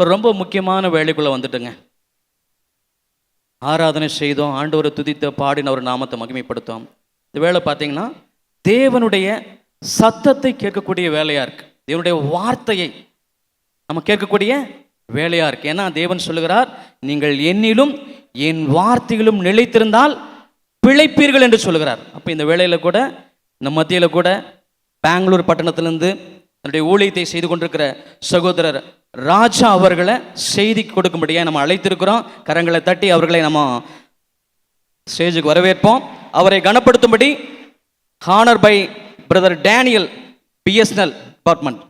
இப்போ ரொம்ப முக்கியமான வேலைக்குள்ளே வந்துட்டுங்க. ஆராதனை செய்தோம், ஆண்டவரை துதித்த பாடின ஒரு நாமத்தை மகிமைப்படுத்தோம். இந்த வேலை பார்த்தீங்கன்னா தேவனுடைய சத்தத்தை கேட்கக்கூடிய வேலையாக இருக்குது. தேவனுடைய வார்த்தையை நம்ம கேட்கக்கூடிய வேலையாக இருக்குது. ஏன்னா தேவன் சொல்லுகிறார், நீங்கள் என்னிலும் என் வார்த்தைகளும் நிலைத்திருந்தால் பிழைப்பீர்கள் என்று சொல்லுகிறார். அப்போ இந்த வேலையில் கூட, இந்த மத்தியில் கூட பெங்களூர் பட்டணத்திலிருந்து தன்னுடைய ஊழியத்தை செய்து கொண்டிருக்கிற சகோதரர் ராஜா அவர்களை செய்தி கொடுக்கும்படியாக நம்ம அழைத்திருக்கிறோம். கரங்களை தட்டி அவர்களை நம்ம ஸ்டேஜுக்கு வரவேற்போம். அவரை கனப்படுத்தும்படி honour by brother Daniel, BSNL department.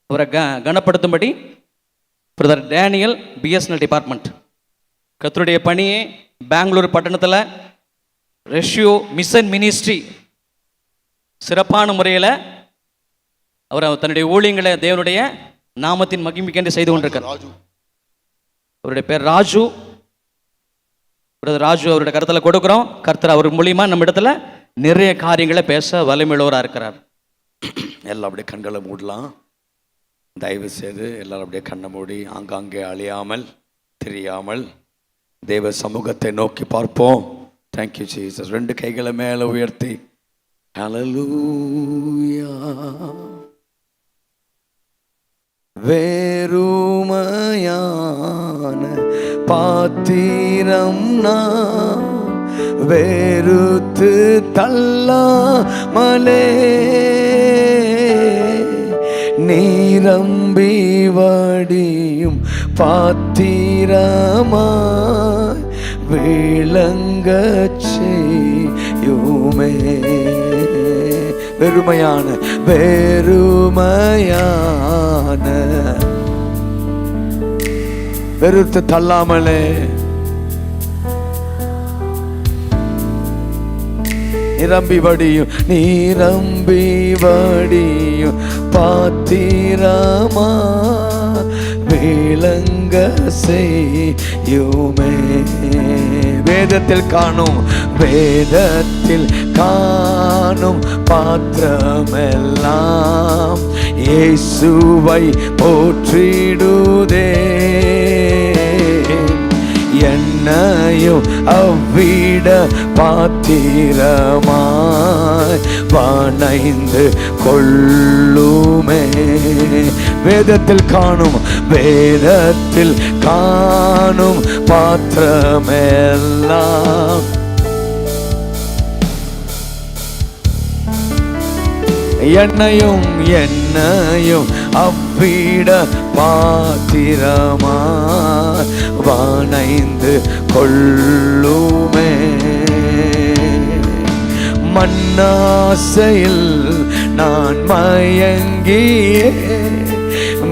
அவரை கனப்படுத்தும்படி பிரதர் டேனியல், பிஎஸ்என்எல் டிபார்ட்மெண்ட். கர்த்தருடைய பணியை பெங்களூர் பட்டணத்தில் ரெஷ்யூ மிஷன் மினிஸ்ட்ரி சிறப்பான முறையில் அவர் தன்னுடைய ஊழியங்களை தேவனுடைய நாமத்தின் மகிமைக்கென்று செய்து கொண்டிருக்கிறார். அவருடைய பேர் ராஜு. பிரதர் ராஜு அவருடைய கருத்தில் கொடுக்குறோம். கர்த்தர் அவர் மூலியமா நம்ம இடத்துல நிறைய காரியங்களை பேச வலிமையுள்ளவராக இருக்கிறார். எல்லாம் அப்படியே கண்களை மூடலாம். தயவு செய்து எல்லாரும் அப்படியே கண்ணை மூடி ஆங்காங்கே அழியாமல் தெரியாமல் தேவ சமூகத்தை நோக்கி பார்ப்போம். Thank you Jesus. 2 கைகளை மேலே உயர்த்தி ஹல்லேலூயா. வேறுமையான பாத்திரம் நான் வெறுத்து தள்ளாமலே நீரம்பி வடியும் பாத்திரமாய் விளங்கச் செய்யுமே. வெறுமையான வெறுத்து தள்ளாமலே நிரம்பி வடியும் பாத்திரமா விளங்க செய்யுமே. வேதத்தில் காணும் பாத்திரமெல்லாம் இயேசுவை போற்றிடுதே. என்னையும் அவ்விட பாத்திரமாய் வணைந்து கொள்ளுமே. வேதத்தில் காணும் பாத்திரமெல்லாம் என்னையும் அவ்விட பாத்திரமாய் வணைந்து கொள்ளுமே. மண்ணாசையில் நான் மயங்கியே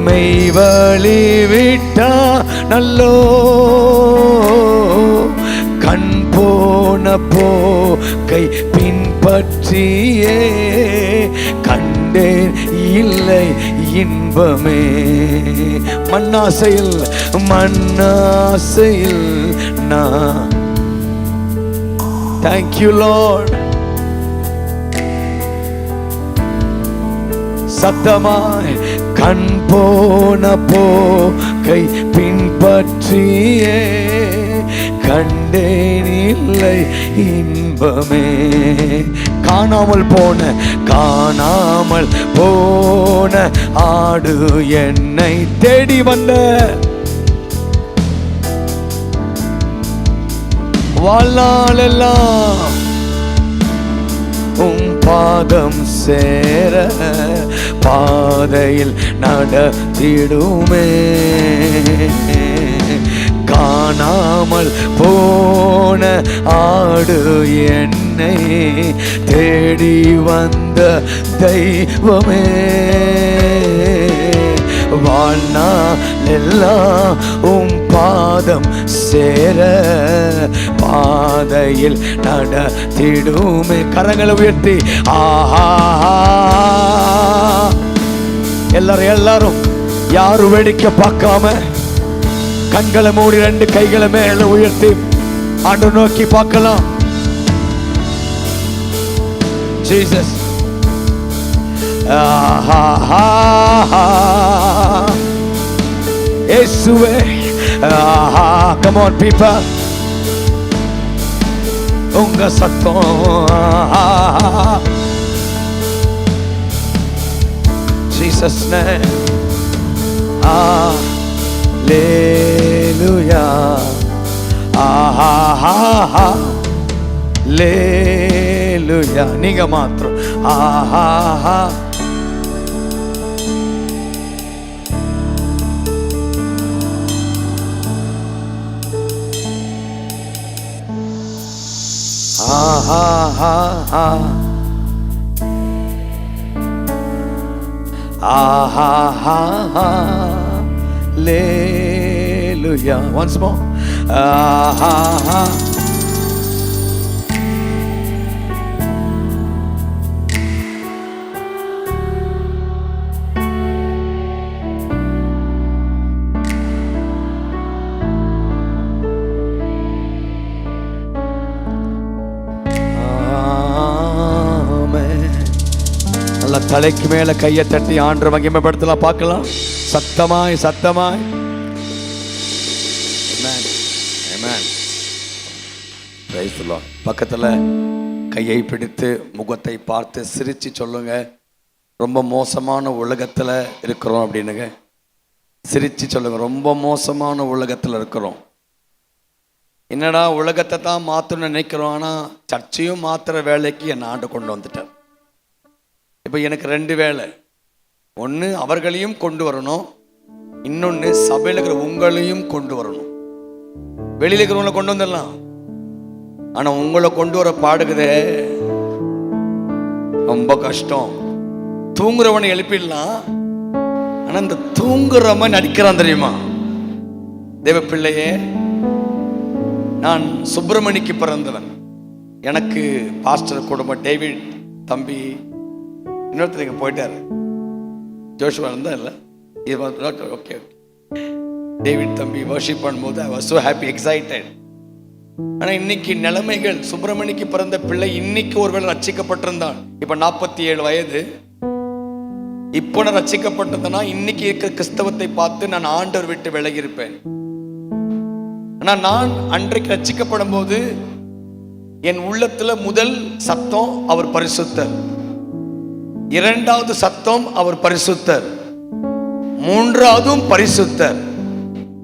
மெய்வழி விட்டா நல்லோ. கண் போன போக்கை பின்பற்றியே கண்டேன் இல்லை இன்பமே. மண்ணாசையில் நான் Thank you Lord. சத்தமாய் கண் போன போக்கை பின்பற்றியே கண்டேன் இல்லை இன்பமே. காணாமல் போன ஆடு என்னை தேடி வந்த வாழ்நாளெல்லாம் உம் பாதம் சேர பாதையில் நடத்திடுமே. காணாமல் போன ஆடு என்னை தேடி வந்த தெய்வமே. வாழ்நாளெல்லாம் உம் பாதம் சேர பாதையில் நடத்திடுமே. கரங்களை உயர்த்தி ஆஹா. எல்லாரும் யாரும் வேடிக்கை பார்க்காம கண்களை மூடி 2 கைகளை மேல உயர்த்தி ஆண்டவரை நோக்கி பார்க்கலாம். ஜீசஸ். இயேசுவே. Come on people, உங்க சத்தம். Jesus name. Hallelujah. Hallelujah. நீங்க மாத்திரம். Hallelujah. Once more. தலைக்கு மேல கையை தட்டி ஆண்டவரை மகிமைப்படுத்தலாம். பார்க்கலாம் சத்தமாய் சத்தமாய். பக்கத்துல கையை பிடித்து முகத்தை பார்த்து சிரிச்சு சொல்லுங்க, ரொம்ப மோசமான உலகத்துல இருக்கிறோம் அப்படின்னுங்க. சிரிச்சு சொல்லுங்க, ரொம்ப மோசமான உலகத்துல இருக்கிறோம். என்னடா உலகத்தை தான் மாற்றணும்னு நினைக்கிறோம், ஆனா சர்ச்சையும் மாத்துற வேலைக்கு என்னை ஆண்டு கொண்டு வந்துட்டார். இப்போ எனக்கு 2 வேலை. ஒன்று அவர்களையும் கொண்டு வரணும், இன்னொன்று சபையில் இருக்கிற உங்களையும் கொண்டு வரணும். வெளியில் இருக்கிறவங்களை கொண்டு வந்துடலாம், ஆனால் உங்களை கொண்டு வர பாடுக்குதே ரொம்ப கஷ்டம். தூங்குறவனை எழுப்பிடலாம், ஆனால் இந்த தூங்குறவன் நடிக்கிறான் தெரியுமா? தேவ பிள்ளையே, நான் சுப்பிரமணிக்கு பிறந்தவன். எனக்கு பாஸ்டர் குடும்பம் டேவிட் தம்பி, இன்னொருத்தர் இங்கே போயிட்டாரு, ஜோஷுவா இருந்தா இல்லை, ஓகே டேவிட் தம்பி வர்ஷிப் பண்ணும்போது I was so happy, excited. ஆனால் இன்னைக்கு நிலைமைகள், சுப்பிரமணிக்கு பிறந்த பிள்ளை இன்னைக்கு ஒருவேளை ரட்சிக்கப்பட்டிருந்தான், இப்போ 47 வயது, இப்போ நான் ரட்சிக்கப்பட்டிருந்தேன்னா இன்னைக்கு இருக்கிற கிறிஸ்தவத்தை பார்த்து நான் ஆண்டவர் விட்டு விலகி இருப்பேன். ஆனால் நான் அன்றைக்கு ரட்சிக்கப்படும் போது என் உள்ளத்துல முதல் சத்தம் அவர் பரிசுத்தர், 2வது சத்தம் அவர் பரிசுத்தர், 3வதும் பரிசுத்தர்.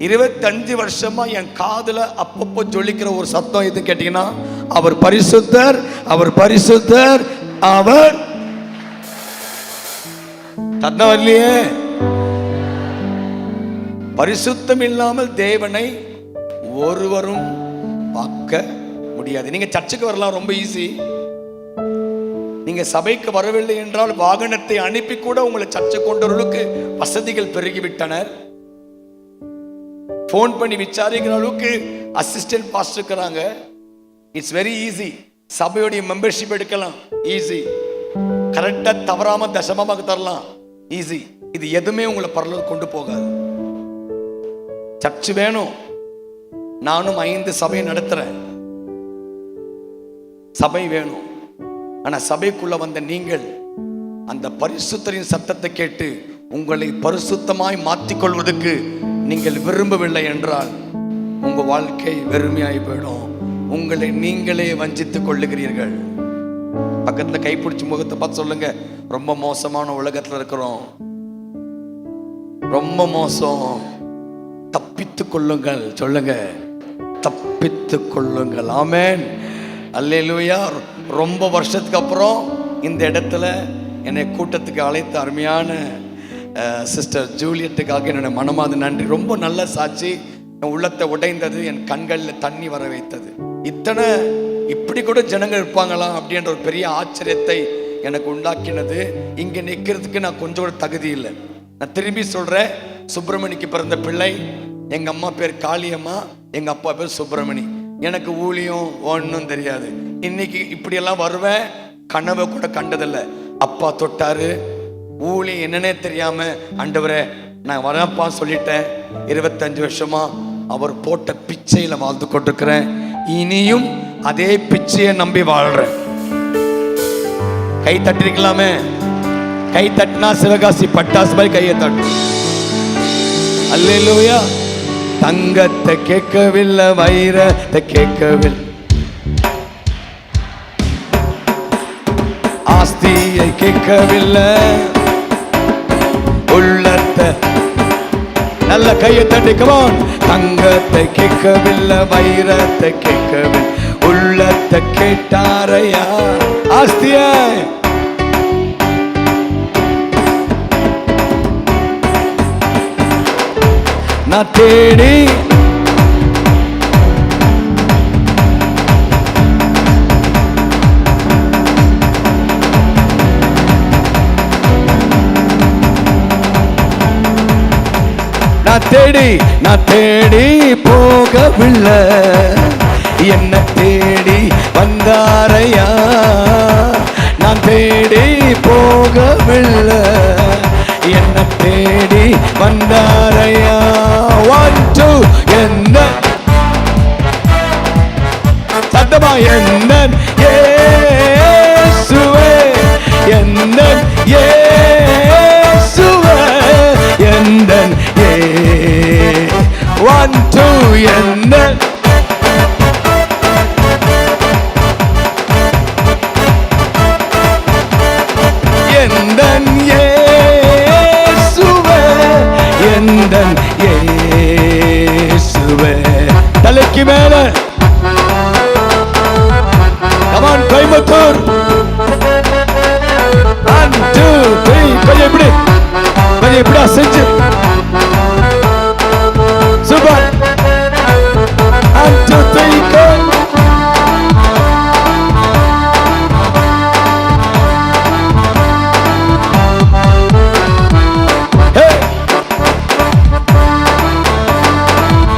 25 வருஷமா என் காதுல அப்பப்போ ஜொலிக்கிற ஒரு சத்தம் எது கேட்டீங்கன்னா, அவர் பரிசுத்தர், அவர் பரிசுத்தர், அவர் சத்தம் வரலையே. பரிசுத்தம் இல்லாமல் தேவனை ஒருவரும் பார்க்க முடியாது. நீங்க சர்ச்சுக்கு வரலாம், ரொம்ப ஈஸி. நீங்க சபைக்கு வரவில்லை என்றால் வாகனத்தை அனுப்பி கூட உங்களை சர்ச்சை கொண்டவர்களுக்கு வசதிகள் பெருகிவிட்டனர். போன் பண்ணி விசாரிக்கிற அளவுக்கு அசிஸ்டன்ட் பாஸ்டர் இருக்கிறாங்க. It's very easy. சபையோடைய மெம்பர்ஷிப் எடுக்கலாம், ஈஸி. கரெக்டா தவறாம தசமமாக தரலாம், ஈஸி. இது எதுவுமே உங்களை பரலோகம் கொண்டு போகாது. சர்ச்சு வேணும். நானும் 5 சபையை நடத்துறேன். சபை வேணும். ஆனா சபைக்குள்ள வந்த நீங்கள் அந்த பரிசுத்தரின் சத்தத்தை கேட்டு உங்களை பரிசுத்தமாய் மாற்றிக்கொள்வதற்கு நீங்கள் விரும்பவில்லை என்றால் உங்க வாழ்க்கை வெறுமையாய் போயிடும். உங்களை நீங்களே வஞ்சித்துக் கொள்ளுகிறீர்கள். பக்கத்துல கைப்பிடிச்சு முகத்தை பார்த்து சொல்லுங்க, ரொம்ப மோசமான உலகத்துல இருக்கிறோம், ரொம்ப மோசம், தப்பித்துக் கொள்ளுங்கள். சொல்லுங்க, தப்பித்துக் கொள்ளுங்கள். ஆமென், அல்லேலூயா. ரொம்ப வருஷத்துக்கு அப்புறம் இந்த இடத்துல என்னை கூட்டத்துக்கு அழைத்த அருமையான சிஸ்டர் ஜூலியட்டுக்காக என்னுடைய மனமார்ந்த நன்றி. ரொம்ப நல்ல சாட்சி, என் உள்ளத்தை உடைந்தது, என் கண்களில் தண்ணி வர வைத்தது. இப்படி கூட ஜனங்கள் இருப்பாங்களா அப்படின்ற ஒரு பெரிய ஆச்சரியத்தை எனக்கு உண்டாக்கினது. இங்கே நிற்கிறதுக்கு நான் கொஞ்சம் கூட தகுதி இல்லை. நான் திரும்பி சொல்றேன், சுப்பிரமணிக்கு பிறந்த பிள்ளை. எங்க அம்மா பேர் காளியம்மா, எங்க அப்பா பேர் சுப்பிரமணி. எனக்கு ஊழியம் ஒன்றும் தெரியாது. இன்னைக்கு இப்படியெல்லாம் வருவேன், கனவை கூட கண்டதில்லை. அப்பா தொட்டாரு, ஊழியம் என்னன்னே தெரியாம ஆண்டவரே நான் வரப்பா சொல்லிட்டேன். 25 வருஷமா அவர் போட்ட பிச்சையில வாழ்ந்து கொண்டிருக்கிறேன். இனியும் அதே பிச்சையை நம்பி வாழ்றேன். கை தட்டிருக்கலாமே, கை தட்டினா சிவகாசி பட்டாசு மாதிரி கையை தட்டும். அல்லேலூயா. தங்கத்தை கேட்கவில்லை, வைரத்தை கேட்கவில்லை, ஆஸ்தியை கேட்கவில்லை, உள்ளத்தை நல்ல கையை தட்டி கமான். தங்கத்தை கேட்கவில்லை, வைரத்தை கேட்கவில்லை, உள்ளத்தை கேட்டாரையா. ஆஸ்தியை நான் தேடி நான் தேடி போகவில்லை, என்ன தேடி வந்தாரையா. நான் தேடி போகவில்லை, என்ன தேடி வந்தாரையா. 1 2 என்ன சத்தமா என்ன இயேசுவே, என்ன இயேசுவே, என்ன 1 2 என்ன எந்தன் இயேசுவே, எந்தன் இயேசுவே. தலைக்கு மேல கமான் கோயம்புத்தூர். 1 2 3 கொஞ்சம் இப்படி அசைச்சு சூப்பர். 1 2 3 go.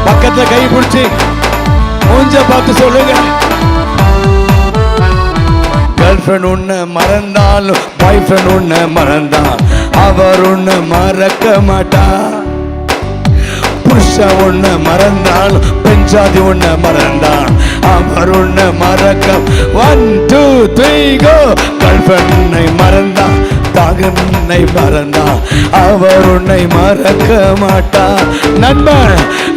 பக்கத்துல கை பிடிச்சி மூஞ்ச பார்த்து சொல்லுங்க. கேர்ள் ஃப்ரெண்ட் உன்னை மறந்தாலும் பாய் ஃப்ரெண்ட் உன்னை மறந்தான், அவர் உன்னை மறக்க மாட்டான். புருஷன் உன்னை மறந்தாலும் பெஞ்சாதி உன்னை மறந்தான், அவர் உன்னை மறக்க. 1 2 3 go. கேர்ள் ஃப்ரெண்ட் உன்னை மறந்தான், தகனை மறந்தான், அவர் உன்னை மறக்க மாட்டான்.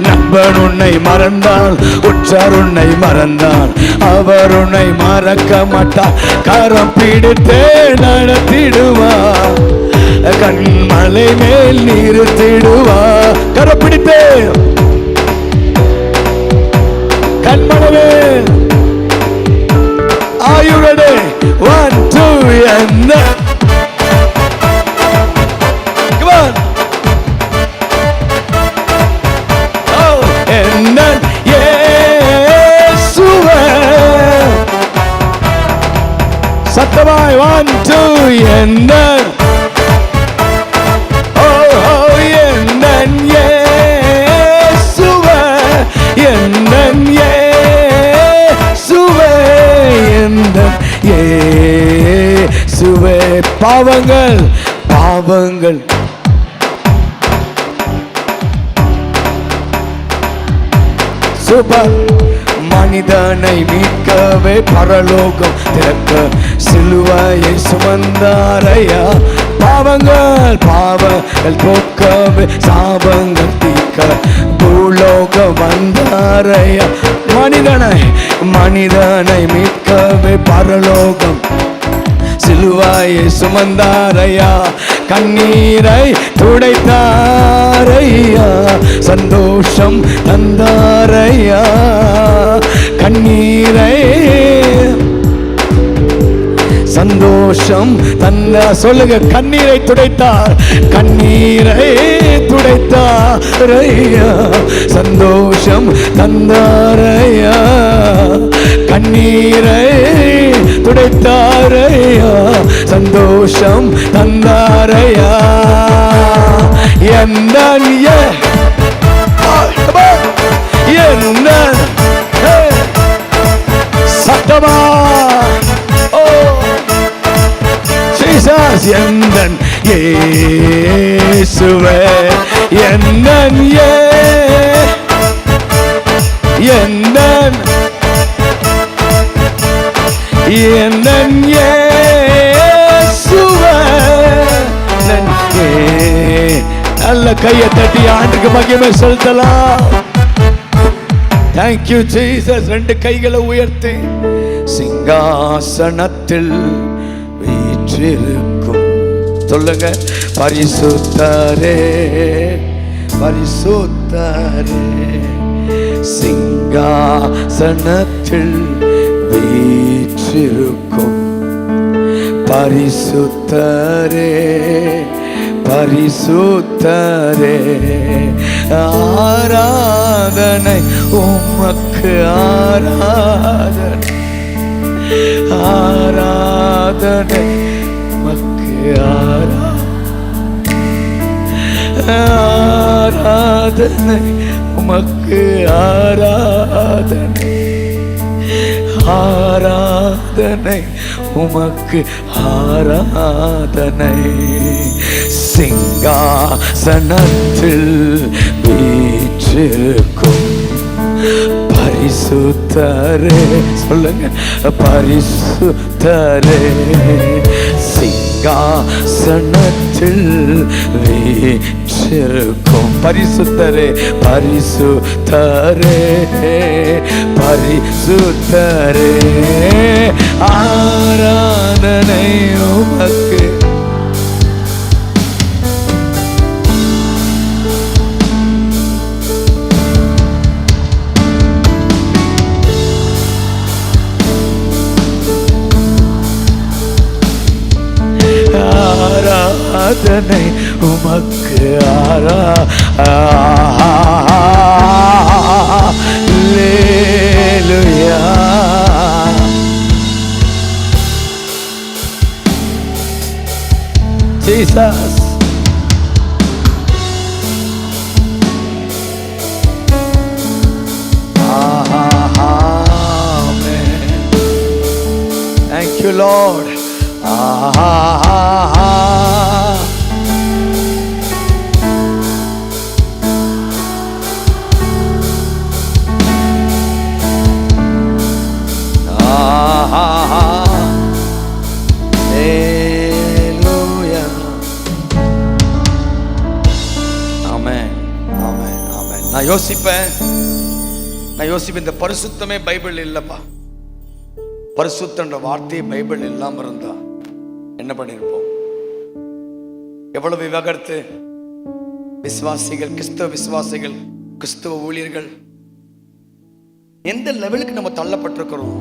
நண்பன் உன்னை மறந்தால், உற்றார் உன்னை மறந்தான், அவர் உன்னை மறக்க மாட்டான். கரம் பிடித்தே நடத்திடுவா, கண்மலை மேல் நிறுத்திடுவா. கரம் பிடித்தே கண்மலை மேல். Are you ready? 1 2 என்ன சத்தமாய் 1 2 என்ன என்ன இயேசுவே, என்ன இயேசுவே, என்ன இயேசுவே. பாவங்கள் சூப்பர். மனிதனை மீட்கவே பரலோகம் திறக்க சிலுவையை சுமந்தாரையா. பாவங்கள் போக்கவே சாபங்கள் தீர்க்க பூலோகம் வந்தாரையா. மனிதனை மீட்கவே பரலோகம் சிலுவையை சுமந்தாரையா. கண்ணீரை துடைத்தாரையா, சந்தோஷம் தந்தாரையா. கண்ணீரை சந்தோஷம் தந்தா சொல்லுங்க. கண்ணீரை துடைத்தார், கண்ணீரை துடைத்தாரையா, சந்தோஷம் தந்தாரையா. கண்ணீரை துடைத்தாரையா, சந்தோஷம் தந்தாரையா. என்ன சத்தமா ஜீசஸ். எந்தன் இயேசுவே, எந்தன் எந்தன் இயேசுவே. நல்ல கையை தட்டி ஆண்டுக்கு மகிமை செலுத்தலாம். Thank you Jesus. ரெண்டு கைகளை உயர்த்தி சிங்காசனத்தில் வீற்றிருக்கும் சொல்லுங்க, பரிசுத்தரே பரிசுத்தரே, சிங்காசனத்தில் வீற்றிருக்கும் பரிசுத்தரே பரிசுத்தரே, ஆராதனை உமக்கு ஆராதனை ஆராதனை உமக்கு ஆராதனை உமக்கு ஆராதனை ஆராதனை உமக்கு ஆராதனை, சிங்காசனத்தில் வீற்றிருக்கும் பரிசுத்தரே சொல்லுங்க, பரிசுத்தரே, சிங்காசனத்தில் வீற்றிருக்கும் பரிசுத்தரே பரிசுத்தரே பரிசுத்தரே, ஆராதனை உமக்கு ஆராதனை உமக்கு அல்லேலூயா. Jesus. Amen. Thank you, Lord. நான் யோசிப்பேன் இந்த பரிசுத்தமே பைபிள் இல்லப்பா. பரிசுத்தன்ற வார்த்தையே பைபிள் இல்லாம இருந்தா என்ன பண்ணிருப்போம்? எவ்வளவு விவகர்த்து விசுவாசிகள், கிறிஸ்தவ விசுவாசிகள், கிறிஸ்தவ ஊழியர்கள் எந்த லெவலுக்கு நம்ம தள்ளப்பட்டிருக்கிறோம்.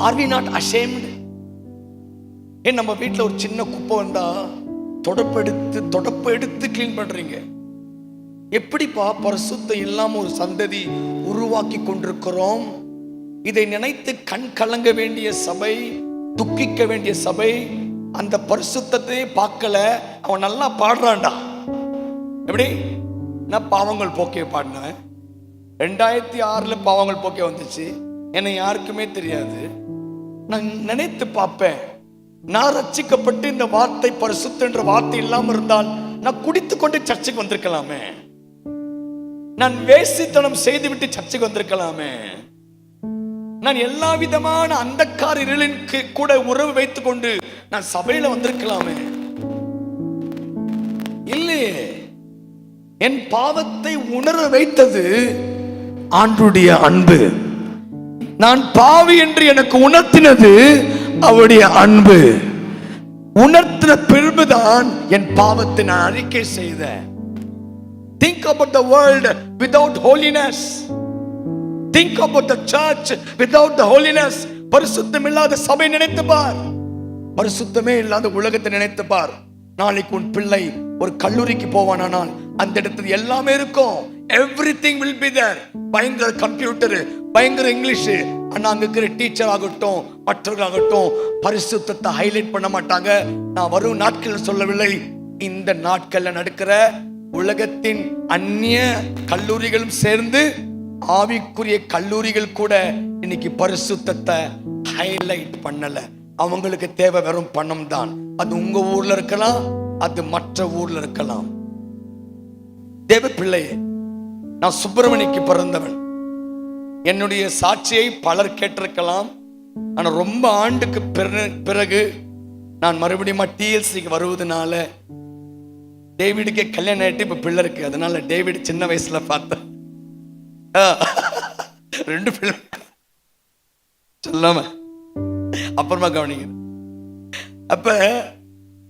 Are we not ashamed? ஏன் நம்ம வீட்டில் ஒரு சின்ன குப்பை வந்தா தொடப்பு எடுத்து கிளீன் பண்றீங்க. எப்படிப்பா பரிசுத்தம் இல்லாம ஒரு சந்ததி உருவாக்கி கொண்டிருக்கிறோம். இதை நினைத்து கண் கலங்க வேண்டிய சபை, துக்கிக்க வேண்டிய சபை. அந்த பரிசுத்தத்தை பார்க்கல. அவன் நல்லா பாடுறான்டா. எப்படி? நான் பாவங்கள் போக்கிய பாடினேன். 2006 பாவங்கள் போக்கிய வந்துச்சு. என்னை யாருக்குமே தெரியாது. நான் நினைத்து பார்ப்பேன், நான் ரட்சிக்கப்பட்டு இந்த வார்த்தை பரிசுத்தன்ற வார்த்தை இல்லாம இருந்தால் நான் குடித்து கொண்டு சர்ச்சைக்கு வந்திருக்கலாமே. நான் வேசித்தனம் செய்துவிட்டு சர்ச்சைக்கு வந்திருக்கலாமே. நான் எல்லா விதமான அந்தக்கார இருளின் கூட உறவு வைத்துக் கொண்டு நான் சபையில வந்திருக்கலாமே. இல்லையே. என் பாவத்தை உணர வைத்தது ஆண்டுடைய அன்பு. நான் பாவி என்று எனக்கு உணர்த்தினது அவருடைய அன்பு. உணர்த்தின பிறகுதான் என் பாவத்தை நான் அறிக்கை செய்தேன். Think about the world without holiness. Think about the church without the holiness. பரிசுத்தம் இல்லாத சபை நினைத்து பார். பரிசுத்தமே இல்லாத உலகத்தை நினைத்து பார். நாளைக்கு உன் பிள்ளை ஒரு கல்லூரிக்கு போவானால் அந்த இடத்துல எல்லாமே இருக்கும். Everything will be there. பயங்கர கம்ப்யூட்டர், பயங்கர இங்கிலீஷ். ஆனா அங்க இருக்கிற டீச்சர் ஆகட்டும், மற்றவர்களாகட்டும் பரிசுத்தத்தை ஹைலைட் பண்ண மாட்டாங்க. நான் வரும் நாட்கள் சொல்லவில்லை. இந்த நாட்கள்ல நடக்கிற உலகத்தின் அந்நிய கல்லூரிகளும் சேர்ந்து ஆவிக்குரிய கல்லூரிகள் கூட இன்னைக்கு பரிசுத்தத்தை ஹைலைட் பண்ணல. அவங்களுக்கு தேவை வெறும் பணம் தான். அது உங்க ஊர்ல இருக்கலாம், அது மற்ற ஊர்ல இருக்கலாம். தேவ பிள்ளையே, நான் சுப்பிரமணிக்கு பிறந்தவன். என்னுடைய சாட்சியை பலர் கேட்டிருக்கலாம். ஆனா ரொம்ப ஆண்டுக்கு பிறகு நான் மறுபடியும் டிஎல்சிக்கு வருவதனால டேவிடுக்கே கல்யாணம் ஆயிட்டு இப்ப பிள்ளை இருக்கு. அதனால டேவிட் சின்ன வயசுல பார்த்தேன். 2 பிள்ளை சொல்லாம அப்புறமா கவனிங்க. அப்ப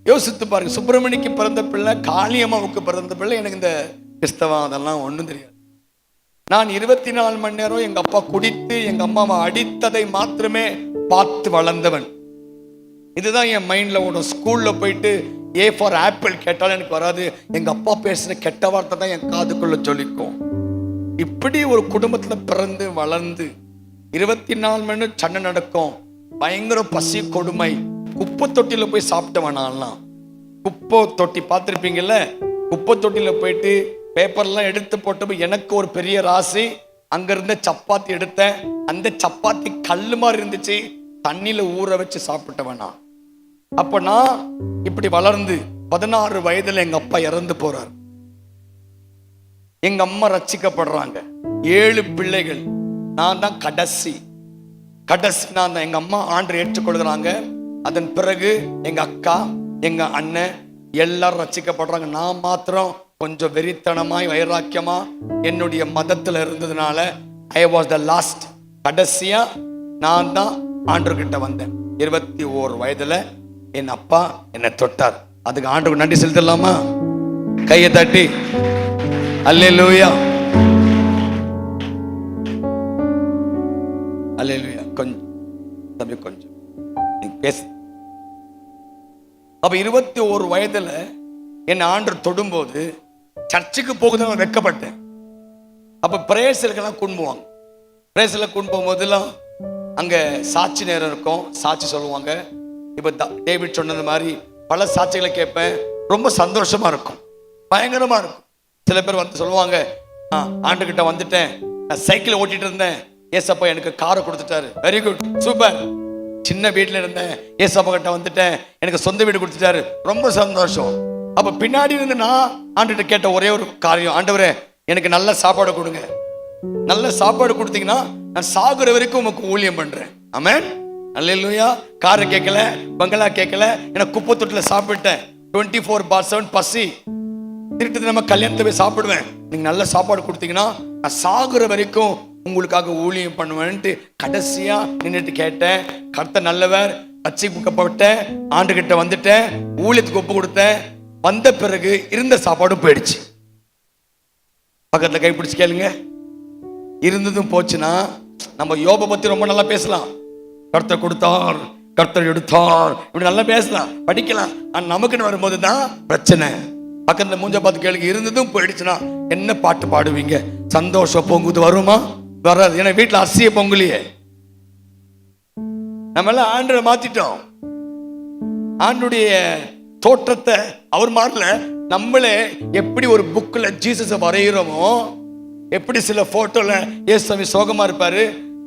யோசித்து பாருங்க, சுப்பிரமணிக்கு பிறந்த பிள்ளை, காளியம்மாவுக்கு பிறந்த பிள்ளை. எனக்கு இந்த கிறிஸ்தவம் அதெல்லாம் ஒண்ணும் தெரியாது. நான் 24 மணி நேரம் எங்க அப்பா குடித்து எங்க அம்மாவை அடித்ததை மாத்திரமே பார்த்து வளர்ந்தவன். இதுதான் என் மைண்ட்ல ஓடும். ஸ்கூல்ல போயிட்டு ஏ ஃபார் ஆப்பிள் கேட்டாலும் எனக்கு வராது. எங்க அப்பா பேசுற கெட்ட வார்த்தை தான் என் காதுக்குள்ள சொல்லிக்கும். இப்படி ஒரு குடும்பத்துல பிறந்து வளர்ந்து 24 மணி நேரம் சண்டை நடக்கும், பயங்கர பசி கொடுமை. குப்பை தொட்டில போய் சாப்பிட்டவனாலாம். குப்பை தொட்டி பார்த்துருப்பீங்கல்ல, குப்பை தொட்டில போயிட்டு பேப்பர்லாம் எடுத்து போட்டு எனக்கு ஒரு பெரிய ராசி. அங்க இருந்த சப்பாத்தி எடுத்தேன். அந்த சப்பாத்தி கல்லு மாதிரி இருந்துச்சு, தண்ணியில ஊற வச்சு சாப்பிட்டவனா. அப்ப நான் இப்படி வளர்ந்து 16 வயதுல எங்க அப்பா இறந்து போறார். எங்க அம்மா ரட்சிக்கப்படுறாங்க. 7 பிள்ளைகள், நான் தான் கடைசி நான் தான். எங்க அம்மா ஆண்டு ஏற்றுக்கொள்கிறாங்க. அதன் பிறகு எங்க அக்கா, எங்க அண்ணன் எல்லாரும் ரட்சிக்கப்படுறாங்க. நான் மாத்திரம் கொஞ்சம் வெறித்தனமாய் வைராக்கியமா என்னுடைய மதத்துல இருந்ததுனால ஐ வாஸ் த லாஸ்ட். கடைசியா நான் தான் ஆண்டவர்கிட்ட வந்தேன். 21 வயதுல என் அப்பா என்னை தொட்டார். அதுக்கு ஆண்டவருக்கு நன்றி செலுத்தலாமா? கையை தட்டி அல்லேலூயா, அல்லேலூயா. கொஞ்சம் தம்பி, கொஞ்சம் நீங்க பேசு. அப்ப 21 வயதுல என் ஆண்டவர் தொடும்போது சர்ச்சுக்கு போகுது நான் வெட்கப்பட்டேன். அப்ப பிரேசலுக்கெல்லாம் குன்புவாங்க. பிரேசல குன்பு போதெல்லாம் அங்க சாட்சி நேரம் இருக்கும், சாட்சி சொல்லுவாங்க. இப்ப டேவிட் சொன்னது மாதிரி பல சாட்சிகளை கேட்பேன். ரொம்ப சந்தோஷமா இருக்கும், பயங்கரமா இருக்கும். சில பேர் வந்து சொல்லுவாங்க, ஆண்டு கிட்ட வந்துட்டேன், நான் சைக்கிள் ஓட்டிட்டு இருந்தேன், ஏசப்பா எனக்கு காரை கொடுத்துட்டாரு, வெரி குட், சூப்பர். சின்ன வீட்டுல இருந்தேன், ஏசப்பா கிட்ட வந்துட்டேன், எனக்கு சொந்த வீடு கொடுத்துட்டாரு, ரொம்ப சந்தோஷம். அப்ப பின்னாடி இருந்து நான் ஆண்டுகிட்ட கேட்ட ஒரே ஒரு காரியம், ஆண்டவரே எனக்கு நல்ல சாப்பாடு கொடுங்க. நல்ல சாப்பாடு கொடுத்தீங்கன்னா நான் சாகுற வரைக்கும் உமக்கு ஊழியம் பண்றேன். ஆமென், அல்லேலூயா. காரை கேட்கல, பங்களா கேட்கல, எனக்கு குப்பை தொட்டில சாப்பிட்டேன். 24/7 பசி. திருட்டு நம்ம கல்யாணத்தை போய் சாப்பிடுவேன். நீங்க நல்ல சாப்பாடு கொடுத்தீங்கன்னா நான் சாகுற வரைக்கும் உங்களுக்காக ஊழியம் பண்ணுவேன்ட்டு கடைசியா நின்றுட்டு கேட்டேன். கர்த்தர் நல்லவர், ரட்சிக்கப்பட்டேன், ஆண்டு கிட்ட வந்துட்டேன், ஊழியத்துக்கு ஒப்பு கொடுத்தேன். வந்த பிறகு இருந்த சாப்பாடும் போயிடுச்சு. பக்கத்துல கைப்பிடிச்சு கேளுங்க. இருந்ததும் போச்சுன்னா நம்ம யோபை பத்தி ரொம்ப நல்லா பேசலாம். கர்த்தர் கொடுத்தார், கர்த்தர் எடுத்தார், இப்படி நல்லா பேசலாம், படிக்கலாம். ஆனா நமக்குன்னு வரும்போது தான் பிரச்சனை. பக்கத்துல மூஞ்ச பார்த்து கேளுங்க. இருந்ததும் போயிடுச்சுன்னா என்ன பாட்டு பாடுவீங்க? சந்தோஷம் பொங்குது வருமா? வராது. ஏன்னா வீட்டுல அரிசிய பொங்கலையே. நம்ம எல்லாம் ஆண்டரை மாத்திட்டோம். ஆண்டுடைய தோற்றத்தை அவர் மாறல. நம்மளே எப்படி ஒரு புக்ல ஜீசஸ வரைகிறோமோ, எப்படி சில போட்டோல இயேசுசாமி சோகமா இருப்பாரு,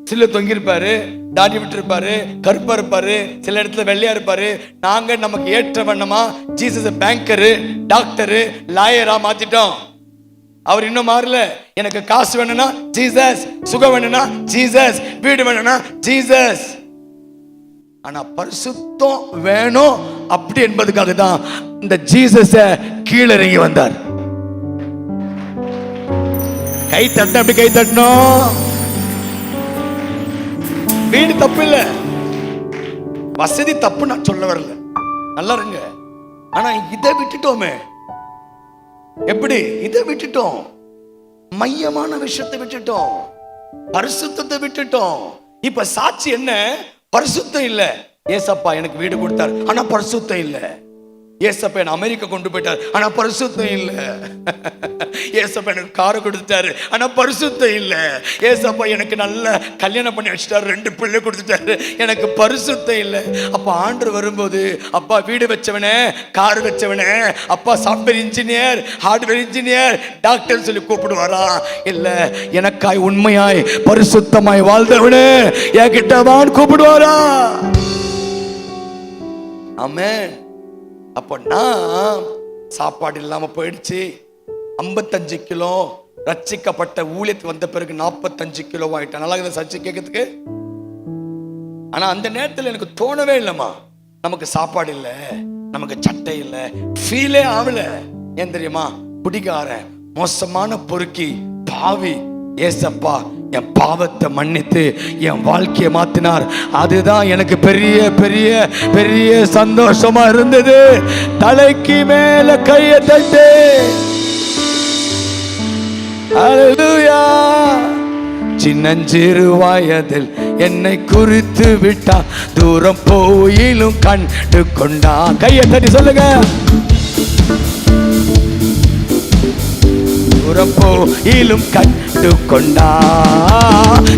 சில தொங்கி இருப்பாரு, தாடி விட்டு இருப்பாரு, கருப்பா இருப்பாரு, சில இடத்துல வெள்ளையா இருப்பாரு. நாங்க நமக்கு ஏற்ற வண்ணமா ஜீசஸ் பேங்கரு, டாக்டரு, லாயரா மாத்திட்டோம். அவர் இன்னும் மாறல. எனக்கு காசு வேணும்னா ஜீசஸ், சுகம் வேணும்னா ஜீசஸ், வீடு வேணும்னா ஜீசஸ். ஆனா பரிசுத்தம் வேணும் அப்படி என்பதுக்காக தான் இந்த ஜீசஸ கீழே இறங்கி வந்தார். கை தட்ட, அப்படி கை தட்டணும். வீடு தப்பு இல்ல, வசதி தப்பு நான் சொல்ல வரல, நல்லா இருங்க. ஆனா இதை விட்டுட்டோமே. எப்படி இதை விட்டுட்டோம்? மையமான விஷயத்தை விட்டுட்டோம், பரிசுத்தத்தை விட்டுட்டோம். இப்ப சாட்சி என்ன? பரிசுத்தம் இல்ல. ஏசப்பா எனக்கு வீடு கொடுத்தார், ஆனா பரிசுத்தம் இல்ல. ஏசப்பா என்ன அமெரிக்கா கொண்டு போயிட்டார், ஆனா பரிசுத்தம் இல்ல. ஏசப்பா எனக்கு காரை கொடுத்துட்டாரு, ஆனா பரிசுத்தம் இல்ல. ஏசப்பா எனக்கு நல்ல கல்யாணம் பண்ணி வச்சுட்டாரு, 2 பிள்ளை கொடுத்துட்டாரு, எனக்கு பரிசுத்தம் இல்ல. அப்ப ஆண்டவர் வரும்போது, அப்பா வீடு வச்சவனே, கார் வச்சவனே, அப்பா software engineer, hardware engineer, doctor சொல்லி கூப்பிடுவாரா? இல்ல, எனக்காய் உண்மையாய் பரிசுத்தமாய் வாழ்ந்தவனே என்கிட்ட தான் கூப்பிடுவாரா? ஆமென். அப்ப நான் சாப்பாடு இல்லாம போயிடுச்சு. 55 கிலோ ரட்சிக்கப்பட்ட ஊழியத்துக்கு வந்த பிறகு 45 கிலோ ஆயிட்டேன். நல்லா இருக்குது சர்ச்சை கேட்கறதுக்கு. ஆனா அந்த நேரத்தில் எனக்கு தோணவே இல்லைம்மா, நமக்கு சாப்பாடு இல்லை, நமக்கு சட்டை இல்லை, ஃபீலே ஆகல. ஏன் தெரியுமா? குடிகாரன், மோசமான பொறுக்கி, பாவி. ஏசப்பா என் பாவத்தை மன்னித்து என் வாழ்க்கையை மாத்தினார். அதுதான் எனக்கு பெரிய பெரிய பெரிய சந்தோஷமா இருந்தது. தலைக்கு மேல கையை தட்டு. அல்லேலூயா. சின்னஞ்சிறு வயதில் என்னை குறித்து விட்டா, தூரம் போயிலும் கண்டு கொண்டா. கையை தட்டி சொல்லுங்க. தூரம் போயிலும் கண்டு கொண்டா.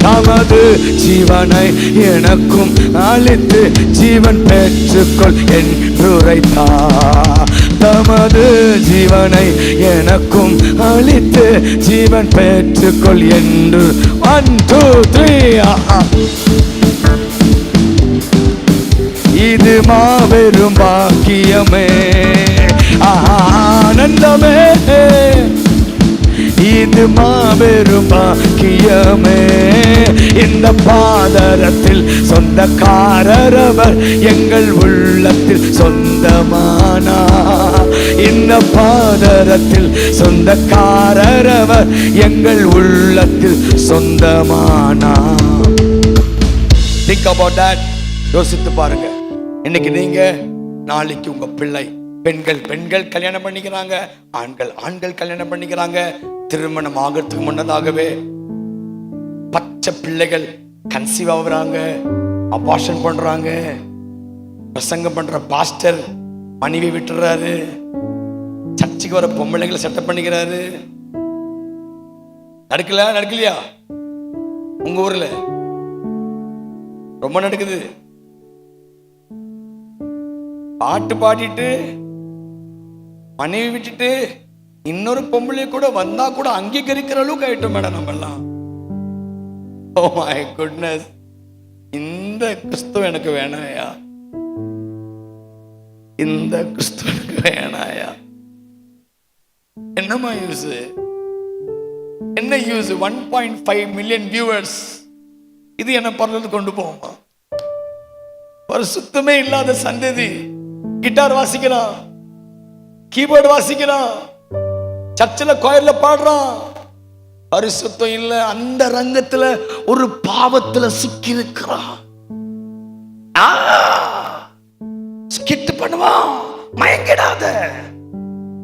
நமது ஜீவனை எனக்கும் அளித்து ஜீவன் பெற்றுக்கொள் என்று உரைத்தா. தமது ஜீவனை எனக்கும் அளித்து ஜீவன் பெற்றுக்கொள் என்று. 1 2 3. இது மாபெரும் பாக்கியமே, ஆனந்தமே. இது மாபெரும் பாக்கியமே. இந்த பாதரத்தில் சொந்தக்காரரவர் எங்கள் உள்ளத்தில் சொந்தமானா. இந்த பாதரத்தில் சொந்தக்காரரவர் எங்கள் உள்ளத்தில் சொந்தமானா. Think about that. யோசித்து பாருங்க. இன்னைக்கு நீங்க, நாளைக்கு உங்க பிள்ளை. பெண்கள் கல்யாணம் பண்ணிக்கிறாங்க, ஆண்கள் கல்யாணம் பண்ணிக்கிறாங்க. திருமணம் ஆகிறதுக்கு முன்னதாகவே பச்சை பிள்ளைகள் கன்சீவ் ஆகுறாங்க, அபார்ஷன் பண்றாங்க. பிரசங்கம் பண்ற பாஸ்டர் மனைவி விட்டுறாரு, சர்ச்சுக்கு வர பொம்பளைகளை செட்டப் பண்ணிக்கிறாரு. நடக்கலையா? உங்க ஊர்ல ரொம்ப நடக்குது. பாட்டு பாடிட்டு மனைவி விட்டுட்டு இன்னொரு பொம்பளை கூட வந்தா கூட அங்கீகரிக்கிற அளவுக்கு ஆயிட்டோம் மேடம் நம்ம எல்லாம். Oh my goodness. இந்த கிறிஸ்துவ எனக்கு வேணாயா, இந்த கிறிஸ்துவ எனக்கு வேணாயா. என்னமா யூஸ்? என்ன யூஸ்? 1.5 million viewers. இது என்ன பரலோகத்துக்கு கொண்டு போகுமா? பரிசுத்தமே இல்லாத சந்ததி. கிட்டார் வாசிக்கிறான், கீபோர்டு வாசிக்கிறான், சர்ச்சில் கோயில்ல பாடுறான். பரிசுத்தம் இல்ல. அந்த ரங்கத்துல ஒரு பாவத்துல சிக்கி இருக்கிறான். ஸ்கிட் பண்ணுவான், மயங்கிடாத.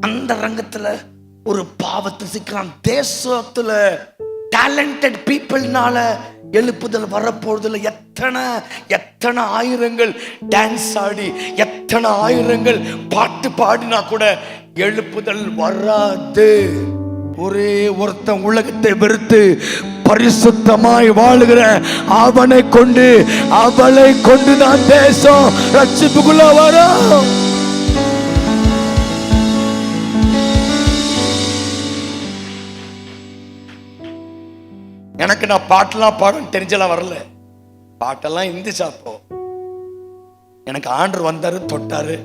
அந்த ரங்கத்துல ஒரு பாவத்தை சிக்கிறான். தேசத்துல டேலண்டட் பீப்புள்னால எழுப்புதல் வரப்போறதுல எத்தனை ஆயிரங்கள் டான்ஸ் ஆடி, எத்தனை ஆயிரங்கள் பாட்டு பாடினா கூட எழுப்புதல் வராது. ஒரே ஒருத்தன் உலகத்தை வெறுத்து பரிசுத்தமாய் வாழுகிற அவனை கொண்டு, அவளை கொண்டுதான் தேசம் ரட்சிப்புக்குள்ள வரும். எனக்கு நான் பாட்டெல்லாம் பாடணும் தெரிஞ்செல்லாம் வரல. பாட்டெல்லாம் இருந்துச்சா அப்போ. எனக்கு ஆண்டவர் வந்தாரு, தொட்டாரு.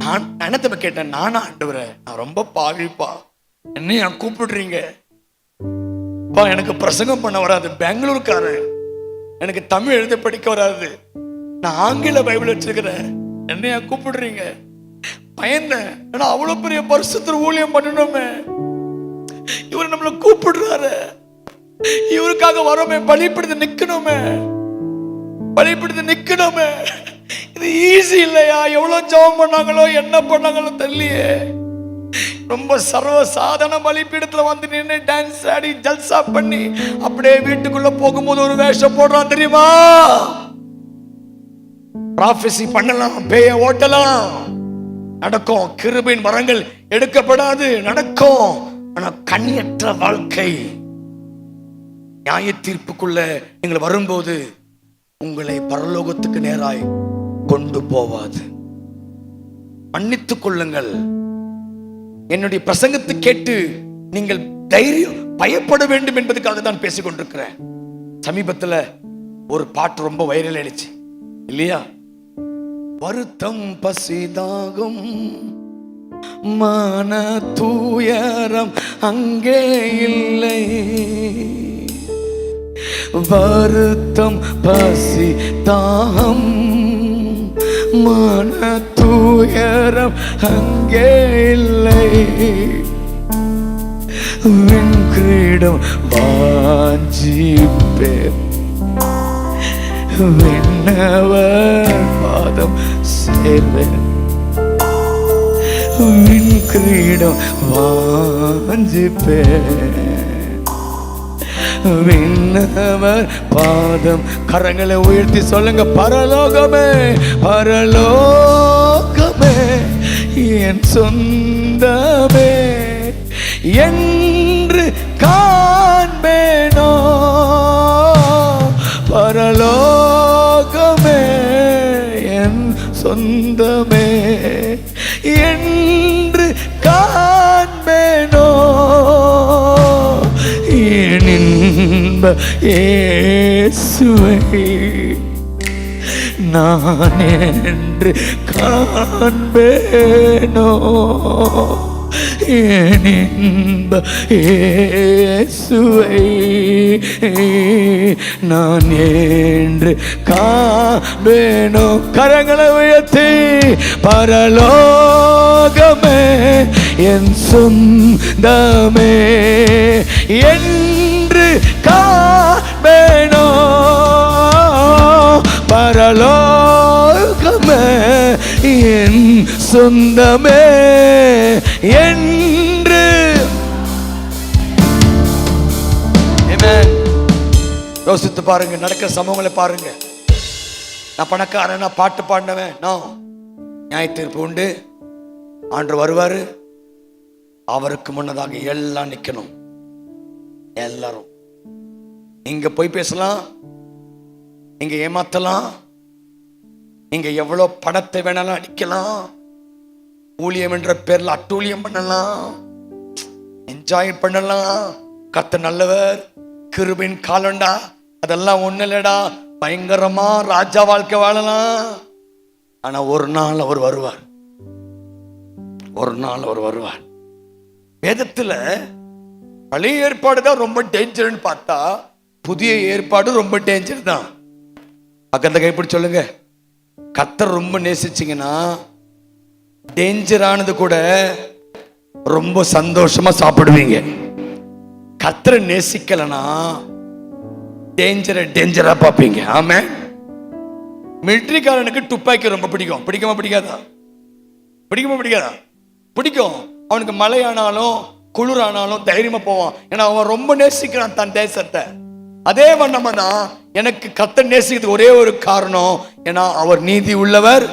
நான் என்னத்தை கேட்டேன், நானா ஆண்டவரே, நான் ரொம்ப பாவிப்பா, என்னைய கூப்பிடுறீங்க. எனக்கு பிரசங்கம் பண்ண வராது, பெங்களூருக்காரன், எனக்கு தமிழ் எழுத படிக்க வராது, நான் ஆங்கில பைபிள் வச்சிருக்கிறேன், என்னைய கூப்பிடுறீங்க. பயந்தேன். ஏன்னா அவ்வளவு பெரிய பரிசுத்தர் ஊழியம் பண்ணணுமே, இவர் நம்மளை கூப்பிடுறாரு, இவருக்காக வரோமே, பலிப்படுத்த நிக்கணுமே, பலிப்படுத்த நிக்கணுமே. இது ஈஸி இல்லையா? எவ்வளவு ஜெபம் பண்ணாங்களோ, என்ன பண்ணாங்களோ தெரியலையே. ரொம்ப சர்வ சாதாரண பலிபீடத்துல வந்து நின்று டான்ஸ் ஆடி ஜல்சா பண்ணி அப்படியே வீட்டுக்குள்ள போகும்போது ஒரு வேஷம் போடுறான் தெரியுமா? ப்ராஃபஸி பண்ணலாம், பேய ஓட்டலாம், நடக்கும். கிருபையின் மரங்கள் எடுக்கப்படாது, நடக்கும். ஆனா கண்ணியற்ற வாழ்க்கை, நியாய தீர்ப்புக்குள்ள நீங்கள் வரும்போது உங்களை பரலோகத்துக்கு நேராய் கொண்டு போவாது. மன்னித்துக் கொள்ளுங்கள். என்னுடைய பிரசங்கத்தை கேட்டு நீங்கள் தைரியம் பயப்பட வேண்டும் என்பதுக்காக தான் பேசிக் கொண்டிருக்கிறேன். சமீபத்தில் ஒரு பாட்டு ரொம்ப வைரல் ஆயிடுச்சு இல்லையா? வருத்தம் பசிதாகும் மன தூயரம் அங்கே இல்லை, வருத்தம் பசி தாகம் மன துயரம் அங்கே இல்லை, வெண்கிரீடம் வாஞ்சிப்பேன், விண்ணவர் பாதம் சேர்வேன், விண்கிரீடம் வாஞ்சிப்பேன், விண்ணவர் பாதம். கரங்களை உயர்த்தி சொல்லுங்க, பரலோகமே பரலோகமே என் சொந்தமே என்று காண்பேனோ, பரலோகமே என் சொந்தமே என்று காண்பேனோ, என் இன்ப இயேசுவை நான் என்று காண்பேனோ, என் இன்ப இயேசுவை நான் என்று காண்பேனோ. கரங்களை உயர்த்தி பரலோகமே என் சொந்தமே என்று காண்பேனோ, பரலோகமே என் சொந்தமே என்று. யோசித்து பாருங்க, நடக்கிற சம்பவங்களை பாருங்க. நான் பணக்காரன், நான் பாட்டு பாடினவன், நான் நியாய தீர்ப்பு உண்டு, ஆண்டு வருவாரு, அவருக்கு முன்னதாக எல்லாம் நிக்கணும். எல்லாரும் நீங்க போய் பேசலாம், நீங்க ஏமாத்தலாம், நீங்க எவ்வளவு பணத்தை வேணாலும் அடிக்கலாம், ஊழியம் என்ற பேர்ல அட்டூழியம் பண்ணலாம், என்ஜாய் பண்ணலாம். கர்த்தர் நல்லவர், கிருபையின் காலண்டா, அதெல்லாம் ஒண்ணு இல்லடா. பயங்கரமா ராஜா வாழ்க்கை வாழலாம். ஆனா ஒரு நாள் அவர் வருவார், ஒரு நாள் அவர் வருவார். வேதத்துல பழைய ஏற்பாடு தான் ரொம்ப டேஞ்சர்னு பார்த்தா, புதிய ஏற்பாடு ரொம்ப டேஞ்சர் தான். பக்கத்தை கைப்பிடி சொல்லுங்க, கர்த்தர் ரொம்ப நேசிச்சிங்கன்னா டேஞ்சரானது கூட ரொம்ப சந்தோஷமா சாப்பிடுவீங்க. கர்த்தரை நேசிக்கலனா டேஞ்சரா பார்ப்பீங்க. ஆமா, மிலிட்டரிக்காரனுக்கு துப்பாக்கி ரொம்ப பிடிக்கும். பிடிக்குமா பிடிக்காதா? பிடிக்குமா பிடிக்காதா? பிடிக்கும். அவனுக்கு மழையானாலும் குளிரானாலும் தைரியமா போவான். ஏன்னா அவன் ரொம்ப நேசிக்கிறான் தன் தேசத்தை. அதே வண்ணமா தான் எனக்கு கர்த்தர் நேசிக்கிறது ஒரே ஒரு காரணம், ஏன்னா அவர் நீதி உள்ளவர்,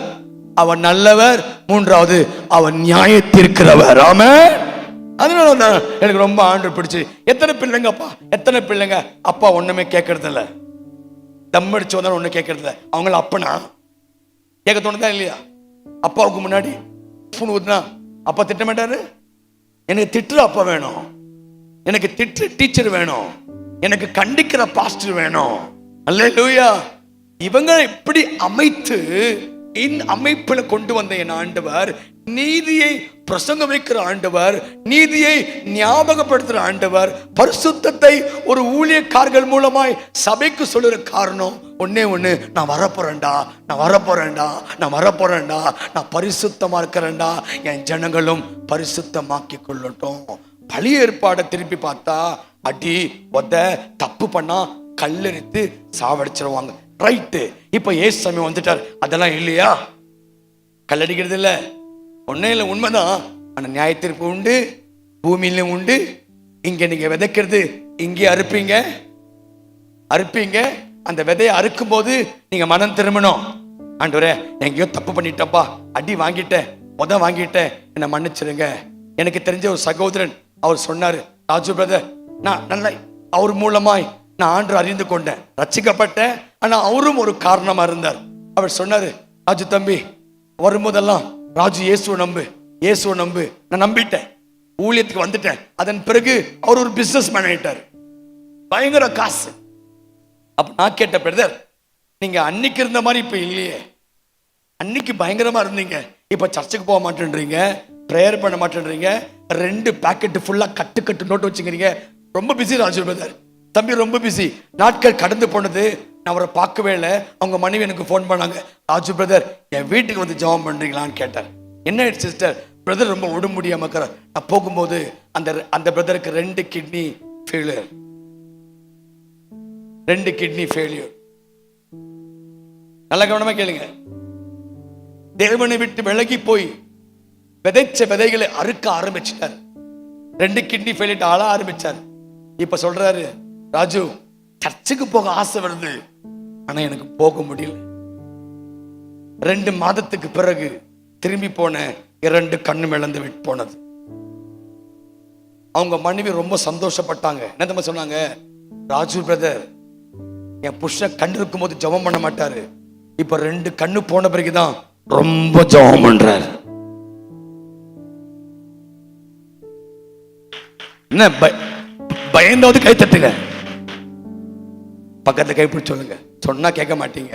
அவர் நல்லவர், மூன்றாவது அவர் நியாயத்திருக்கிறவர். ஆமென். அதனால தான் எனக்கு ரொம்ப ஆண்டு பிடிச்சு. எத்தனை பிள்ளைங்க அப்பா, எத்தனை பிள்ளைங்க அப்பா ஒண்ணுமே கேட்கறது இல்ல, தம் அடிச்சு வந்தாலும் ஒண்ணு கேட்கறது இல்ல. அவங்கள அப்பனா கேட்க தோணுதா இல்லையா? அப்பாவுக்கு முன்னாடி ஸ்பூன் ஊத்துனா அப்பா திட்ட மாட்டாரு. எனக்கு திட்டுற அப்பா வேணும், எனக்கு திட்டுற டீச்சர் வேணும், எனக்கு கண்டிக்கிற பாஸ்டர் வேணும். அல்லேலூயா. இவங்க இப்படி அமைத்து இந்த அமைப்புல கொண்டு வந்த என் ஆண்டவர், நீதியை பிரசங்க வைக்கிற ஆண்டவர், நீதியை ஞாபகப்படுத்துற ஆண்டவர், பரிசுத்தத்தை ஒரு ஊழியக்காரர்கள் மூலமாய் சபைக்கு சொல்லுற காரணம் ஒன்னே ஒண்ணு, நான் வரப்போறேன்டா, நான் வரப்போறேன்டா, நான் வரப்போறேன்டா, நான் பரிசுத்தமா இருக்கிறேன்டா, என் ஜனங்களும் பரிசுத்தமாக்கி கொள்ளட்டும். பழைய ஏற்பாடை திருப்பி பார்த்தா அடி ஒத, தப்பு பண்ணா கல்லெடுத்து சாவடிச்சிருவாங்க. ரைட்டு. இப்ப ஏசாமி வந்துட்டார், அதெல்லாம் இல்லையா? கல்லடிக்கிறது இல்ல, ஒன்னே இல்லை, உண்மைதான். ஆனா நியாயத்திற்கு உண்டு, பூமியிலும் உண்டு. இங்க நீங்க விதைக்கிறது இங்கே அறுப்பீங்க, அறுப்பீங்க. அந்த விதையை அறுக்கும் போது நீங்க மனம் திரும்பணும். ஆண்டவரே, எங்கேயோ தப்பு பண்ணிட்டப்பா, அடி வாங்கிட்டேன், உத வாங்கிட்டேன், என்னை மன்னிச்சிருங்க. எனக்கு தெரிஞ்ச ஒரு சகோதரன் அவர் சொன்னாரு, ராஜு பிரதர், நான் நல்ல அவர் மூலமாய் நான் ஆண்டு அறிந்து கொண்டேன், ரட்சிக்கப்பட்டேன். ஆனா அவரும் ஒரு காரணமா இருந்தார். அவர் சொன்னாரு, ராஜு தம்பி, வரும்போதெல்லாம் ராஜு இயேசுவை நம்பு, இயேசுவை நம்பு. நான் நம்பிட்டேன், ஊழியத்துக்கு வந்துட்டேன். அதன் பிறகு அவர் ஒரு பிசினஸ் மேன் ஆயிட்டார், பயங்கர காசு. அப்ப நான் கேட்ட, பிரதர், நீங்க அன்னைக்கு இருந்த மாதிரி இப்ப இல்லையே. அன்னைக்கு பயங்கரமா இருந்தீங்க, இப்ப சர்ச்சுக்கு போக மாட்டேன்றீங்க, பிரேயர் பண்ண மாட்டேன்றீங்க, 2 பாக்கெட் ஃபுல்லா கட்டு கட்டு நோட்டு வச்சுக்கிறீங்க. ரொம்ப பிஸி ராஜு பிரதர். தம்பி ரொம்ப பிஸி. நாட்கள் கடந்து போனது, நான் அவரை பார்க்கவே இல்லை. அவங்க மனைவி எனக்கு ஃபோன் பண்ணாங்க, ராஜு பிரதர் என் வீட்டுக்கு வந்து ஜெபம் பண்றீங்களான்னு கேட்டார். என்ன ஆயிடுச்சு சிஸ்டர்? பிரதர் ரொம்ப உடம்பு முடியாம இருக்கிறார். நான் போகும்போது அந்த பிரதருக்கு 2 கிட்னி ஃபெயிலியர். 2 kidney failure. நல்ல கவனமா கேளுங்க. தேவனை விட்டு விலகி போய் விதைச்ச விதைகளை அறுக்க ஆரம்பிச்சிட்டார். 2 கிட்னி ஃபெயிலியர் ஆள ஆரம்பிச்சார். இப்ப சொல்றாரு, ராஜு சர்ச்சுக்கு போக ஆசை வருது, ஆனா எனக்கு போக முடியல. 2 மாதத்துக்கு பிறகு திரும்பி போன 2 கண்ணும் இழந்து விட்டு போனது. அவங்க மனைவி ரொம்ப சந்தோஷப்பட்டாங்க. என்ன தெரியுமா சொன்னாங்க? ராஜு பிரதர் என் புருஷன் கண்ணு இருக்கும் போது ஜெபம் பண்ண மாட்டாரு, இப்ப 2 கண்ணு போன பிறகுதான் ரொம்ப ஜெபம் பண்றாரு. என்ன பயந்தாவது கை தட்டுங்க, பக்கத்துல கைப்பிடிச்சு சொல்லுங்க. சொன்னா கேட்க மாட்டீங்க.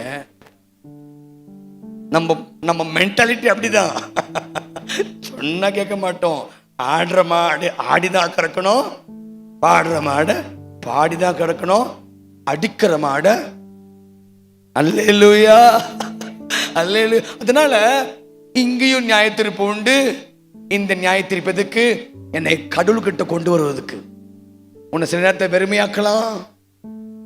நம்ம மென்டாலிட்டி அப்படிதான். சொன்னா கேட்க மாட்டோம். ஆடுற மாடு ஆடிதான் கறக்கணும், பாடுற மாடு பாடிதான் கறக்கணும், அடிக்கிற மாடு அல்லேலூயா அல்லேலூயா. அதனால இங்கேயும் நியாயத்தீர்ப்பு உண்டு. இந்த நியாயத்தீர்ப்பதுக்கு என்னை கடவுள்கிட்ட கொண்டு வருவதற்கு. உன்னை சில நேரத்தை வெறுமையாக்கலாம்,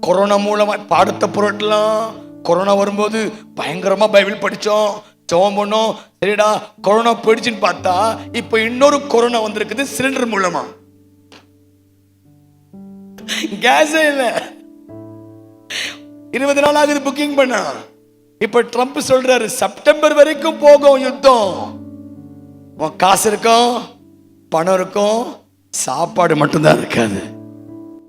கொரோனா மூலமா பாடத்தை புரட்டலாம். கொரோனா வரும்போது பயங்கரமா பைபிள் படிச்சோம், ஜெபம் பண்ணோம், சரிடா கொரோனா போயிடுச்சுன்னு பார்த்தா இப்ப இன்னொரு கொரோனா வந்திருக்குது சிலிண்டர் மூலமா. கேஸே இல்ல, 20 நாள் ஆகுது புக்கிங் பண்ண. இப்ப ட்ரம்ப் சொல்றாரு செப்டம்பர் வரைக்கும் போகும் யுத்தம். காசு இருக்கும், பணம் இருக்கும், சாப்பாடு மட்டும்தான் இருக்காது.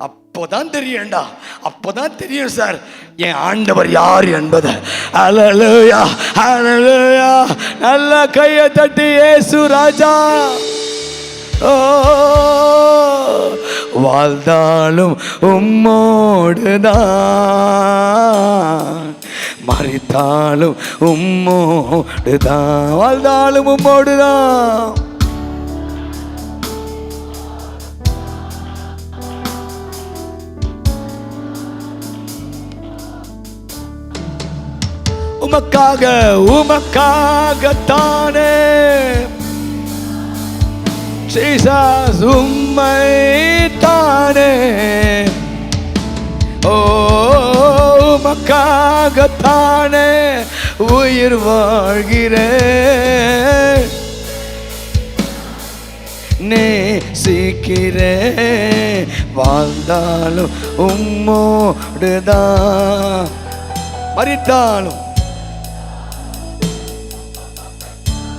அப்போதான் தெரியும்டா, அப்போதான் தெரியும் சார் என் ஆண்டவர் யார் என்பது. அல்லேலூயா அல்லேலூயா. நல்ல கையை தட்டி இயேசு ராஜா. ஓ வாழ்ந்தாலும் உம்மோடுதான், மரித்தாலும் உம்மோடுதான், வாழ்ந்தாலும் உம்மோடுதான். உமக்காக உமக்காகத்தானே ஜீசஸ் உம்மை தானே. ஓ உமக்காகத்தானே உயிர் வாழ்கிறேன், நேசிக்கிறேன், வாழ்ந்தாலும் உம்மோடுதான், மரித்தாலும்.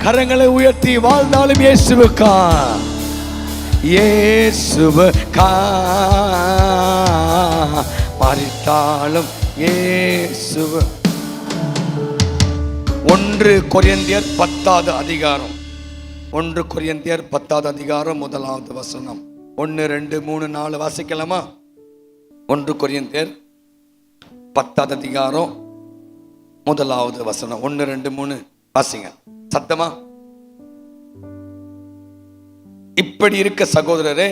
கரங்களை உயர்த்தி வாழ்ந்தாலும் இயேசுவுக்கா, இயேசுவுக்கா, மரித்தாலும் இயேசுவ. 1 கொரிந்தியர் 10வது அதிகாரம், 1 கொரிந்தியர் 10வது அதிகாரம் 1வது வசனம். 1 2 3 4 வாசிக்கலாமா? 1 கொரிந்தியர் 10வது அதிகாரம் 1வது வசனம். 1 2 3 வாசிங்க சத்தமா. இப்படி இருக்க சகோதரரே,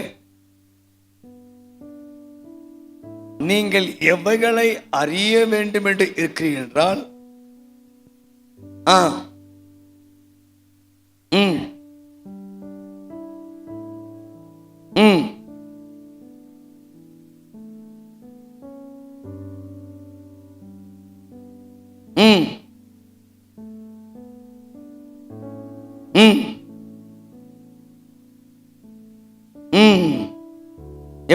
நீங்கள் எவைகளை அறிய வேண்டும் என்று இருக்கிறீர்கள் என்றால்,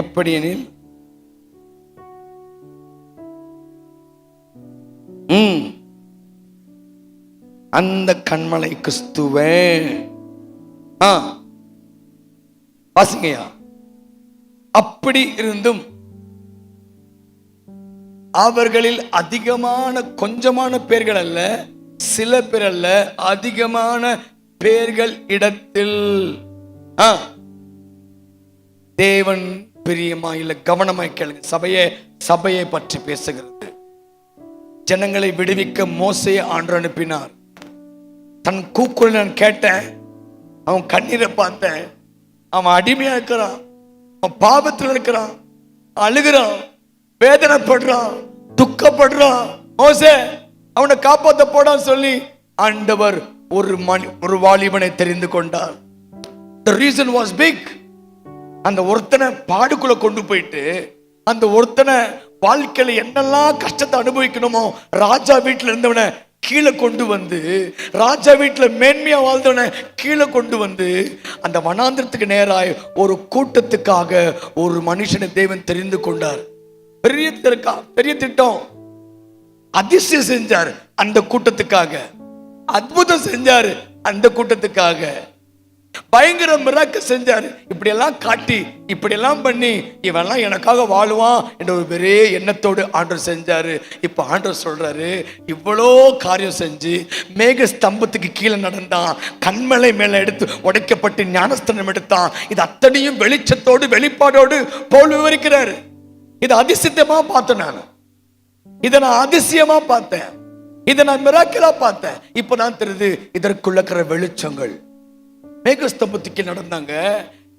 எப்படி எனில் அந்த கண்மலை கிறிஸ்துவே. வாசிங்கயா. அப்படி இருந்தும் அவர்களில் அதிகமான கொஞ்சமான பேர்கள் அல்ல, சில பேர் அல்ல, அதிகமான பேர்கள் இடத்தில் தேவன் பிரியமா இல்ல. கவனமாய் கேளுங்க. சபையை பற்றி பேசுகிறது. ஜனங்களை விடுவிக்க மோசேயை ஆண்டவர் அனுப்பினார். தன் கூக்குரலை நான் கேட்டேன், அவன் கண்ணீரை பார்த்தேன். அவன் அடிமையா இருக்கிறான், அவன் பாவத்தில் இருக்கிறான், அழுகிறான், வேதனைப்படுறான், துக்கப்படுறான். மோசே அவனை காப்பாத்த போடான்னு சொல்லி ஆண்டவர் ஒரு வாலிபனை தெரிந்து கொண்டார். The reason was big. அந்த ஒருத்தனை பாடுக்குள்ள கொண்டு போயிட்டு அந்த ஒருத்தனை வாழ்க்கையில என்னெல்லாம் கஷ்டத்தை அனுபவிக்கணுமோ ராஜா வீட்டுல இருந்தவனை கீழே கொண்டு வந்து, ராஜா வீட்டுல மேன்மையா வாழ்ந்தவனை கீழே கொண்டு வந்து அந்த வனாந்திரத்துக்கு நேராய் ஒரு கூட்டத்துக்காக ஒரு மனுஷனை தேவன் தெரிந்து கொண்டார். பெரிய திட்டம். அதிசயம் செஞ்சார் அந்த கூட்டத்துக்காக, அற்புதம் செஞ்சாரு அந்த கூட்டத்துக்காக, பயங்கர மிராக்கிள் செஞ்சாரு. இப்படி எல்லாம் காட்டி இப்படி எல்லாம் பண்ணி இவெல்லாம் எனக்காக வாழுவான் என்ற ஒரு பெரிய எண்ணத்தோடு ஆண்டவர் செஞ்சாரு. இப்ப ஆண்டவர் சொல்றாரு, இவ்வளோ காரியம் செஞ்சு மேக ஸ்தம்பத்துக்கு கீழே நடந்தான், கண்மலை மேல எடுத்து உடைக்கப்பட்டு ஞானஸ்தானம் எடுத்தான். இது அத்தனையும் வெளிச்சத்தோடு வெளிப்பாடோடு போல் விவரிக்கிறாரு. இது அதிசயமா பார்த்தேன் நான், இதை நான் அதிசயமா பார்த்தேன், இதை நான் மிராக்கிளா பார்த்தேன். இப்ப நான் தெரியுது இதற்குள்ள இருக்கிற வெளிச்சங்கள். மேகஸ்தம்பத்துக்கு நடந்தாங்க,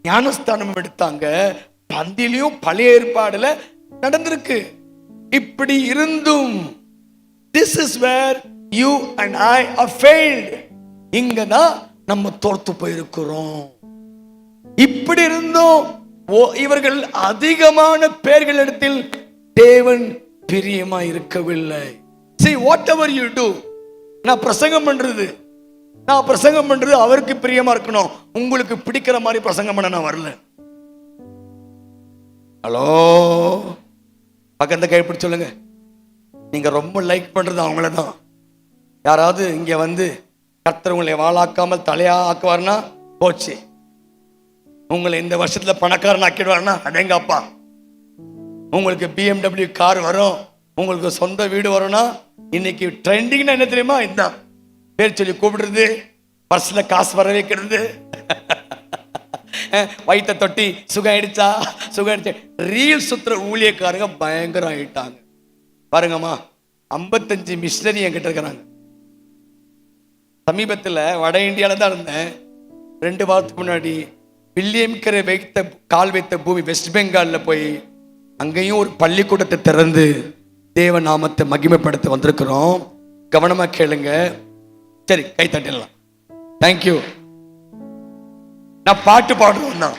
ஞானஸ்தானம் எடுத்தாங்க, பந்திலையும் பழைய ஏற்பாடுல நடந்திருக்கு. இப்படி இருந்தும் this is where you and I are failed. இங்கதான் நம்ம தோர்த்து போயிருக்கிறோம். இப்படி இருந்தும் இவர்கள் அதிகமான பேர்களிடத்தில் தேவன் பிரியமா இருக்கவில்லை. See, whatever you do, நான் பிரசங்கம் பண்றது அவருக்கு பிரியமா இருக்கணும். உங்களுக்கு பிடிக்கிற மாதிரி பிரசங்கம் பண்ண நான் வரல. ஹலோ, பக்கத்தை கைப்பிடி சொல்லுங்க. நீங்க ரொம்ப லைக் பண்றது அவங்கள தான். யாராவது இங்க வந்து கர்த்தர் உங்களை வாழாக்காமல் தலையா ஆக்குவார்னா போச்சு. உங்களை இந்த வருஷத்துல பணக்காரன் ஆக்கிடுவார்னா அடேங்க அப்பா. உங்களுக்கு BMW கார் வரும், உங்களுக்கு சொந்த வீடு வரும்னா இன்னைக்கு ட்ரெண்டிங்னா என்ன தெரியுமா? இதுதான் பேர் சொல்லி கூப்பிடுறது, பர்ஸ்ல காசு வர வைக்கிறது, வயிற்ற தொட்டி சுகாயிடுச்சா ரீல் சுத்துற ஊழியக்காரங்க பயங்கரம் ஆயிட்டாங்க. பாருங்கம்மா, 55 மிஷினரி என்கிட்ட இருக்கிறாங்க. சமீபத்தில் வட இந்தியால தான் இருந்தேன். 2 வாரத்துக்கு முன்னாடி வில்லியம் கரை கால் வைத்த பூமி வெஸ்ட் பெங்கால்ல போய் அங்கேயும் ஒரு பள்ளிக்கூடத்தை திறந்து தேவ நாமத்தை மகிமைப்படுத்த வந்திருக்கிறோம். கவனமா கேளுங்க. சரி, கை தட்டிடலாம். தேங்க்யூ. நான் பாட்டு பாடுறோம் தான்,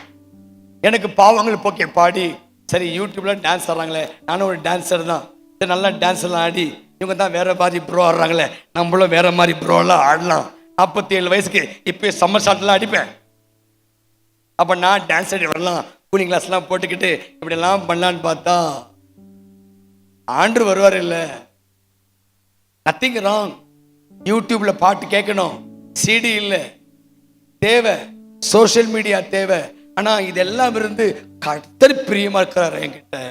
எனக்கு பாவங்கள் போக்கே பாடி. சரி, யூடியூப்ல டான்ஸ் ஆடுறாங்களே, நானும் ஒரு டான்ஸர் தான். சரி, நல்லா டான்ஸ் எல்லாம் ஆடி இவங்க தான் வேற மாதிரி ப்ரோ ஆடுறாங்களே, நம்மளும் வேற மாதிரி ப்ரோலாம் ஆடலாம். 47 வயசுக்கு இப்போ சம்மர் ஷாட்லாம் அடிப்பேன். அப்ப நான் டான்ஸ் ஆடி வரலாம், கூலிங் கிளாஸ்லாம் போட்டுக்கிட்டு இப்படிலாம் பண்ணலான்னு பார்த்தா ஆண்டு வருவார் இல்லை. Nothing wrong. யூடியூப்ல பாட்டு கேட்கணும், சிடி இல்லை, தேவை, சோசியல் மீடியா தேவை. ஆனா இதெல்லாம் இருந்து கர்த்தர் பிரியமா இருக்கிறாரு என்கிட்ட.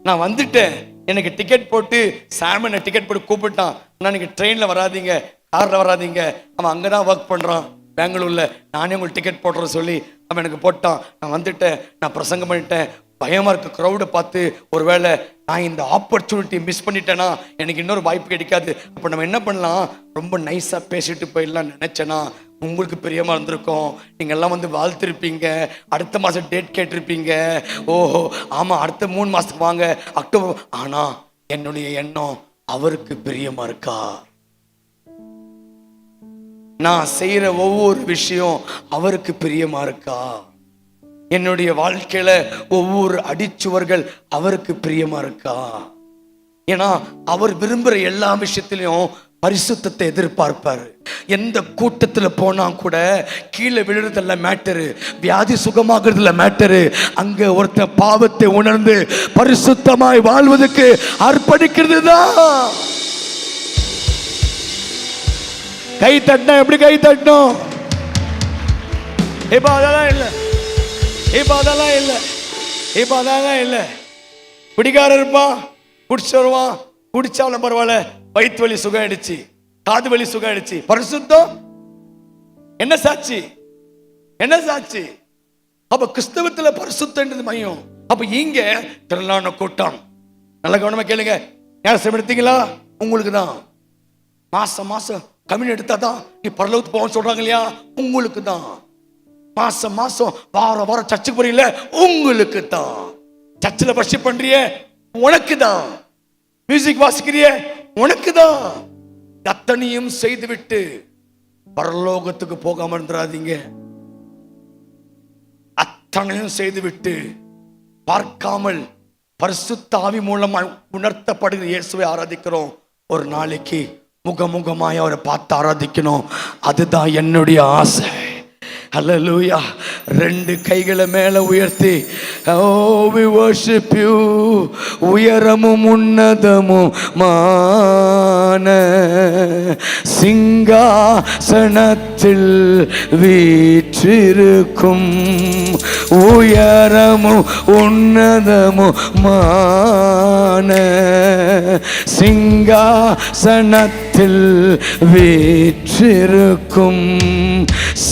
நான் வந்துட்டேன், எனக்கு டிக்கெட் போட்டு சாமனை டிக்கெட் போட்டு கூப்பிட்டான். ஆனால் நீங்கள் ட்ரெயினில் வராதிங்க, காரில் வராதிங்க, அவன் அங்கே தான் ஒர்க் பண்ணுறான் பெங்களூரில், நானே உங்களுக்கு டிக்கெட் போடுறேன் சொல்லி அவன் எனக்கு போட்டான். நான் வந்துட்டேன், நான் பிரசங்கம் பண்ணிட்டேன். பயமாக இருக்க க்ரௌடை பார்த்து ஒருவேளை நான் இந்த ஆப்பர்ச்சுனிட்டி மிஸ் பண்ணிட்டேன்னா எனக்கு இன்னொரு வாய்ப்பு கிடைக்காது. அப்போ நம்ம என்ன பண்ணலாம், ரொம்ப நைஸாக பேசிட்டு போயிடலாம் நினச்சேன்னா உங்களுக்கு பிரியமாக இருந்திருக்கும். நீங்கள் எல்லாம் வந்து வாழ்த்திருப்பீங்க, அடுத்த மாதம் டேட் கேட்டிருப்பீங்க. ஓஹோ ஆமாம், அடுத்த 3 மாதத்துக்கு வாங்க, அக்டோபர். ஆனால் என்னுடைய எண்ணம் அவருக்கு பிரியமாக இருக்கா? நான் செய்கிற ஒவ்வொரு விஷயம் அவருக்கு பிரியமாக இருக்கா? என்னுடைய வாழ்க்கையில ஒவ்வொரு அடிச்சுவர்கள் அவருக்கு பிரியமா இருக்கா? ஏன்னா அவர் விரும்புகிற எல்லா விஷயத்திலையும் பரிசுத்தத்தை எதிர்பார்ப்பாரு. எந்த கூட்டத்துல போனா கூட கீழே விழுறதுல மேட்டரு, வியாதி சுகமாகிறதுல மேட்டரு. அங்க ஒருத்த பாவத்தை உணர்ந்து பரிசுத்தமாய் வாழ்வதற்கு அர்ப்பணிக்கிறது தான். கை தட்டினா எப்படி கை தட்டணும்? இப்ப அதெல்லாம் இல்லை, இப்ப அதெல்லாம் இல்லை, இப்ப அதெல்லாம் இல்லை. பிடிக்கார இருப்பான், குடிச்சு வருவான், குடிச்சாலும் பரவாயில்ல, வயிற்று வலி சுகம் ஆயிடுச்சு, காது வலி சுகம் ஆயிடுச்சு. பரிசுத்தம் என்ன சாட்சி? என்ன சாட்சி? அப்ப கிறிஸ்தவத்துல பரிசுத்தம் மையம். அப்ப இங்க திரளான கூட்டம். நல்ல கவனமா கேளுங்க. ஞானஸ்நானம் எடுத்தீங்களா? உங்களுக்கு தான். மாசம் மாசம் கம்யூன் எடுத்தாதான் நீ பரலோகத்துக்கு போக சொல்றாங்க இல்லையா? உங்களுக்கு தான். மாசம் மாசம் வாரம் வாரம் சர்ச்சுக்கு போறீங்கள? உங்களுக்கு தான். சர்ச்சில் வர்ஷிப் பண்றிய உனக்கு தான். மியூசிக் வாசிக்கிறிய உனக்கு தான். அத்தனையும் செய்துவிட்டு பரலோகத்துக்கு போகாம இருந்துடாதீங்க. அத்தனையும் செய்துவிட்டு பார்க்காமல் பரிசுத்த ஆவி மூலமாக உணர்த்தப்படுகிற இயேசுவை ஆராதிக்கிறோம். ஒரு நாளைக்கு முகமுகமாய் அவரை பார்த்து ஆராதிக்கணும். அதுதான் என்னுடைய ஆசை. ஹல்லேலூயா. ரெண்டு கைகளை மேல உயர்த்தி, oh we worship you, உயரமும் உன்னதமும் மான சிங்காசனத்தில் வீற்றிருக்கும், உயரமும் உன்னதமும் மான சிங்காசனத்தில் வீற்றிருக்கும்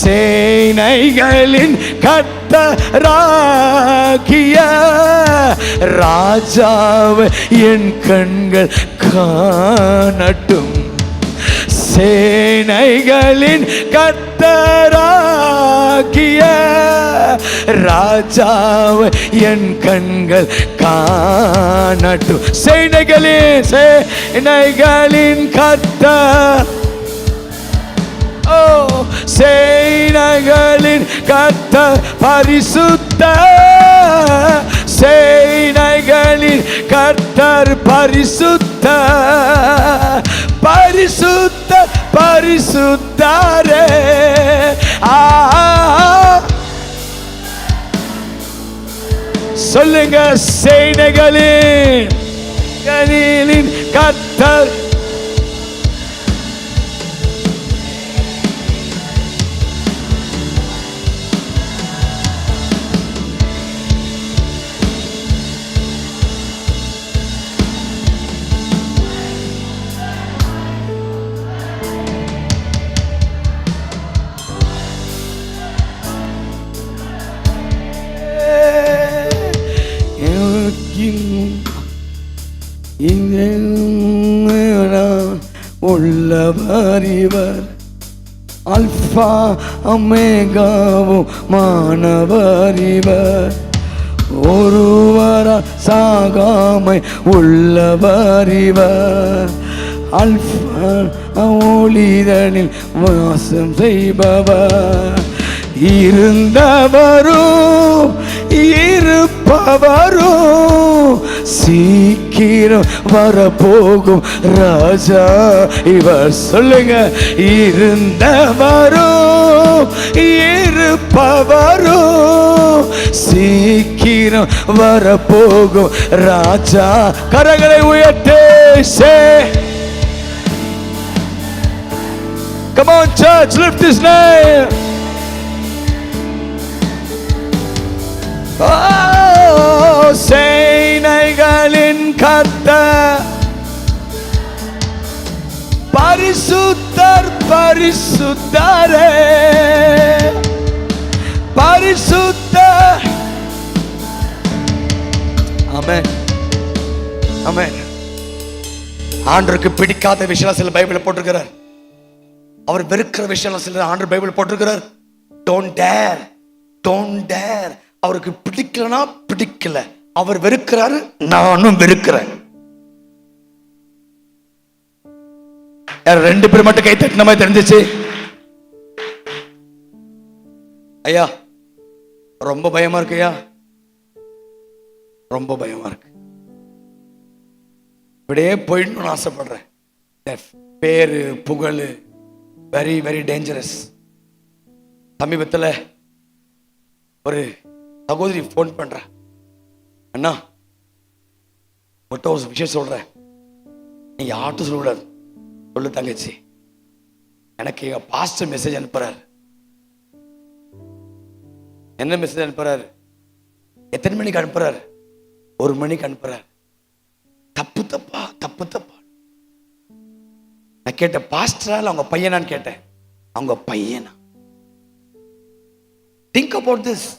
சேனைகளின் கர்த்தராகிய ராஜாவை என் கண்கள் காணட்டும். சேனைகளின் கர்த்தராகிய ராஜாவை என் கண்கள் காணட்டும். சேனைகளின் கர்த்தர், சேனைகளின் கர்த்தர் பரிசுத்த, சேனைகளின் கர்த்தர் பரிசுத்த, பரிசுத்த பரிசுத்தரே. சொல்லுங்க, சேனைகளின் கர்த்தர். உள்ளவர் இவர், அல்பா ஒமேகாவும் மாணவர் இவர், ஒருவரா சாகாமை உள்ளவர் இவர், அல்பா ஒளிதனில் வாசம் செய்பவர், இருந்தவரும் இருப்பவரும் சீக்கிரம் வரப்போகும் ராஜா இவர். சொல்லுங்க, இருந்தவரும் இருப்பவரும் சீக்கிரம் வரப்போகும் ராஜா. கரங்களை உயர்த்தி come on church, lift his name. சேனைகளின் கர்த்தர் பரிசுத்தர் பரிசுத்தரே, பரிசுத்தர். ஆமென், ஆமென். ஆண்டவருக்கு பிடிக்காத விஷயம் சில பைபிள்ல போட்டிருக்கிறார். அவர் வெறுக்கிற விஷயம் சில ஆண்டவர் பைபிள் போட்டிருக்கிறார். Don't dare, don't dare. அவருக்கு பிடிக்கலனா பிடிக்கல, அவர் வெறுக்கிறாரு, நானும் வெறுக்கிறேன். ரெண்டு பேர் மட்டும் கை தட்டின மாதிரி தெரிஞ்சிச்சு. ஐயா ரொம்ப பயமா இருக்கு, ஐயா ரொம்ப பயமா இருக்கு. இப்படியே போயிடணும்னு ஆசைப்படுறேன். பேரு புகழ் வெரி வெரி டேஞ்சரஸ். சமீபத்தில் ஒரு சகோதரி போன் பண்ற, அண்ணா மொத்த ஒரு விஷயம் சொல்றேன், நீ யார்ட்டும் சொல்லக்கூடாது, சொல்லு தங்கச்சி. எனக்கு எங்க பாஸ்டர் மெசேஜ் அனுப்புறாரு. என்ன மெசேஜ் அனுப்புறாரு? எத்தனை மணிக்கு அனுப்புறாரு? 1 மணிக்கு அனுப்புறாரு. தப்பு தப்பா, தப்பு தப்பா. நான் கேட்டேன், பாஸ்டரா இல்ல அவங்க பையனான்னு கேட்டேன். அவங்க பையனா? Think about this.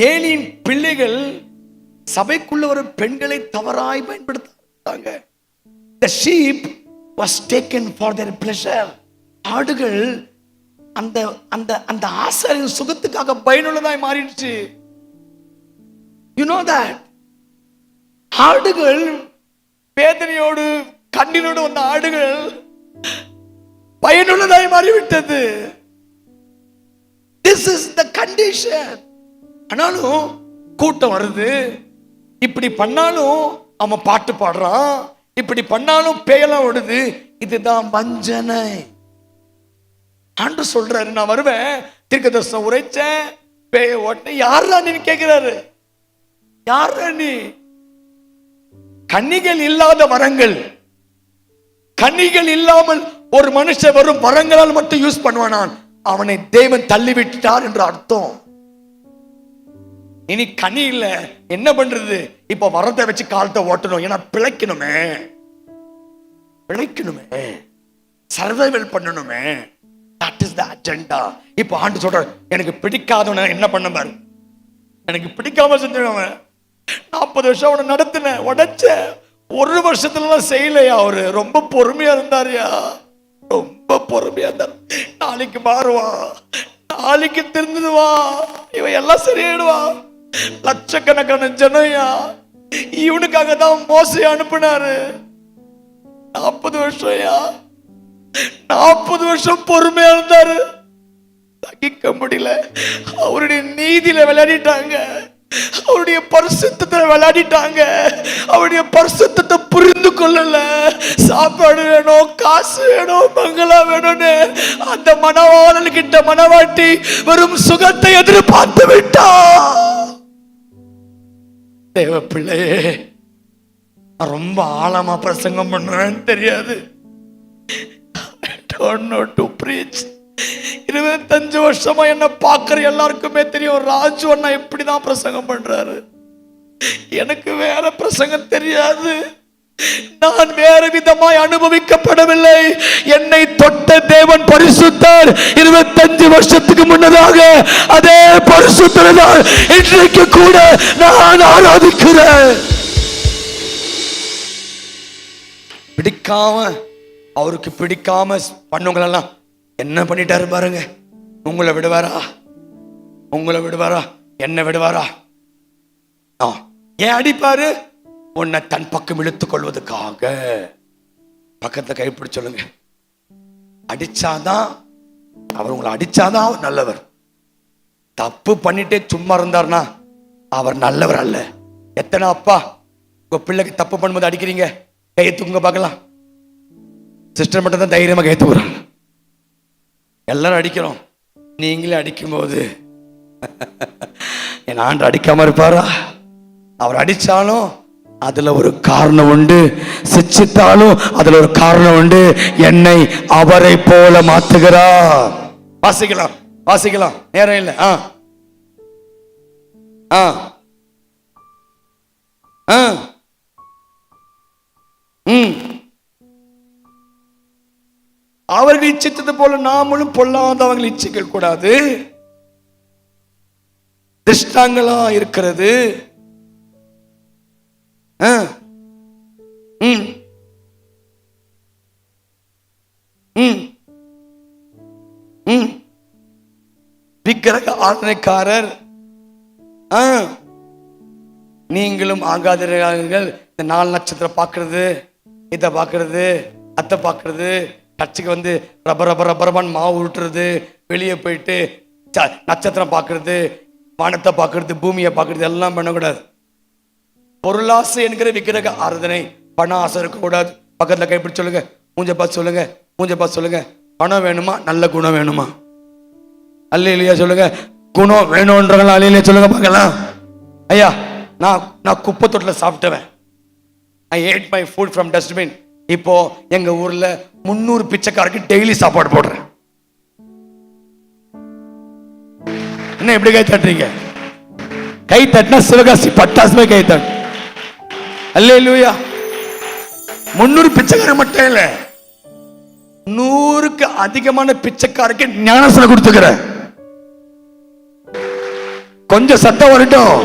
ஏலியின் பிள்ளைகள் சபைக்குள்ள ஒரு பெண்களை தவறாய் பயன்படுத்தாங்க. The sheep was taken for their pleasure. ஆடுகள் அந்த அந்த அந்த ஆசாரியின் சுகத்துக்காக பயனுள்ளதாய் மாறிடுச்சு. You know that. ஆடுகள் வேதனையோடு கண்ணீரோடு வந்த ஆடுகள் பயனுள்ளதாய் மாறிவிட்டது. This is the condition. ஆனாலும் கூட்டம் வருது, இப்படி பண்ணாலும் அவன் பாட்டு பாடுறான், இப்படி பண்ணாலும் பேயெல்லாம் ஓடுது. இதுதான் வஞ்சனை. ஆண்டு சொல்றாரு, நான் வருவேன், தீர்க்கதரிசனம் உரைச்சேன், பேய ஓட்ட, யாரா நீ கேட்கிறாரு? யாரா நீ? கன்னிகள் இல்லாத வரங்கள், கன்னிகள் இல்லாமல் ஒரு மனுஷன் வரும் வரங்களால் மட்டும் யூஸ் பண்ணுவானான், அவனை தேவன் தள்ளி விட்டார் என்று அர்த்தம். இனி கனி இல்ல, என்ன பண்றது? இப்ப வரத்தை வச்சு காலத்தை ஓட்டணும். ஏன்னா பிழைக்கணுமே, பிழைக்கணுமே, சர்வைவல் பண்ணணுமே. That is the agenda. இப்ப ஆண்டு சொல்ற, எனக்கு பிடிக்காதவன என்ன பண்ண பாரு, எனக்கு பிடிக்காம செஞ்சவன் 40 வருஷம் அவனை நடத்தின உடைச்ச, ஒரு வருஷத்துல செய்யலையா? அவரு ரொம்ப பொறுமையா இருந்தாருயா, ரொம்ப பொறுமையா இருந்தார். நாளைக்கு மாறுவா, நாளைக்கு திருந்துவா, இவன் எல்லாம் சரியாயிடுவா. லட்சக்கணக்கான ஜனயா இவனுக்காக தான் மோசை அனுப்பினாரு. 40 வருஷம்யா, 40 வருஷம் பொறுமையா இருந்தாரு. தகிக்க முடியல. அவருடைய நீதியில விளையாடிட்டாங்க, அவருடைய பரிசுத்தத்தை விளையாடிட்டாங்க, அவருடைய பரிசுத்தத்தை புரிந்து கொள்ளல. சாப்பாடு வேணும், காசு வேணும், பங்களா வேணும்னு அந்த மணவாளன் கிட்ட மணவாட்டி வெறும் சுகத்தை எதிர்பார்த்து விட்டா. தேவ பிள்ளையே, ரொம்ப ஆழமா பிரசங்கம் பண்றேன்னு தெரியாது. 25 வருஷமா என்ன பாக்குற எல்லாருக்குமே தெரியும் ராஜு அண்ணா எப்படிதான் பிரசங்கம் பண்றாரு. எனக்கு வேற பிரசங்கம் தெரியாது, நான் வேற விதமாய் அனுபவிக்கப்படவில்லை. என்னை தொட்ட தேவன் பரிசுத்தர். 25 வருஷத்துக்கு முன்னதாக அதே பரிசுத்தர் தான் இன்றைக்கு கூட நான் ஆராதிக்கிறேன். பிடிக்காம, அவருக்கு பிடிக்காம பண்ணுங்களெல்லாம் என்ன பண்ணிட்டாரு பாருங்க. உங்களை விடுவாரா? உங்களை விடுவாரா? என்ன விடுவாரா? ஏன் அடிப்பாரு? உன்னை தன் பக்கம் இழுத்துக் கொள்வதற்காக. பக்கத்தை கைப்பிடி சொல்லுங்க, அடிச்சாதான் அவர், உங்களை அடிச்சாதான் அவர் நல்லவர். தப்பு பண்ணிட்டே சும்மா இருந்தார்னா அவர் நல்லவர் அல்ல. எத்தனை அப்பா உங்க பிள்ளைக்கு தப்பு பண்ணும்போது அடிக்கிறீங்க? கையை தூங்க பார்க்கலாம். சிஸ்டர் மட்டும் தான் தைரியமா கையை தூக்குறாங்க. எல்லாரும் அடிக்கிறோம். நீங்களே அடிக்கும் போது என் ஆண்டு அடிக்காம இருப்பாரா? அவர் அடிச்சாலும் அதுல ஒரு காரணம் உண்டு, சிச்சித்தாலும் அதுல ஒரு காரணம் உண்டு. என்னை அவரை போல மாத்துகிறார். வாசிக்கலாம், வாசிக்கலாம், நேரம் இல்லை. அவர்கள் இச்சித்தது போல நாமளும் பொல்லாதவர்கள் இச்சிக்க கூடாது. திருஷ்டாங்களா இருக்கிறது. விக்கிரக ஆராதனைக்காரர் நீங்களும் ஆகாதீர்கள். இந்த 4 நட்சத்திரம் பார்க்கறது, இதை பார்க்கறது, அத்தை பார்க்கறது, சர்ச்சுக்கு வந்து ரப்பரப்பான் மாவு உருட்டுறது, வெளியே போயிட்டு நட்சத்திரம் பார்க்கறது, வானத்தை பார்க்கறது, பூமியை பார்க்கறது எல்லாம் பண்ணக்கூடாது. பொருளாசை என்கிற விக்கிரக ஆராதனை, பண ஆசை இருக்கக்கூடாது. பக்கத்தில் கைப்பிடி சொல்லுங்க, மூஞ்ச பார்த்து சொல்லுங்க, மூஞ்ச பார்த்து சொல்லுங்க, பணம் வேணுமா? நல்ல குணம் வேணுமா? அல்லேலூயா சொல்லுங்க. குணம் வேணும்ன்றவங்களா அல்லேலூயா சொல்லுங்க பார்க்கலாம். ஐயா, நான் குப்பை தொட்டில் சாப்பிட்டவன். I ate my food from dustbin. இப்போ எங்க ஊர்ல 300 பிச்சைக்காரருக்கு டெய்லி சாப்பாடு போடுறேன். என்ன எப்படி கை தட்டுறீங்க? கை தட்டினா சிவகாசி பட்டாசுமே கை தட்டு. அல்லேலூயா. 300 பிச்சைக்காரர் மட்டும் இல்ல, 100க்கு அதிகமான பிச்சைக்காரருக்கு ஞானஸ்நானம் கொடுத்துக்கிறேன். கொஞ்சம் சத்தம் வரட்டும்.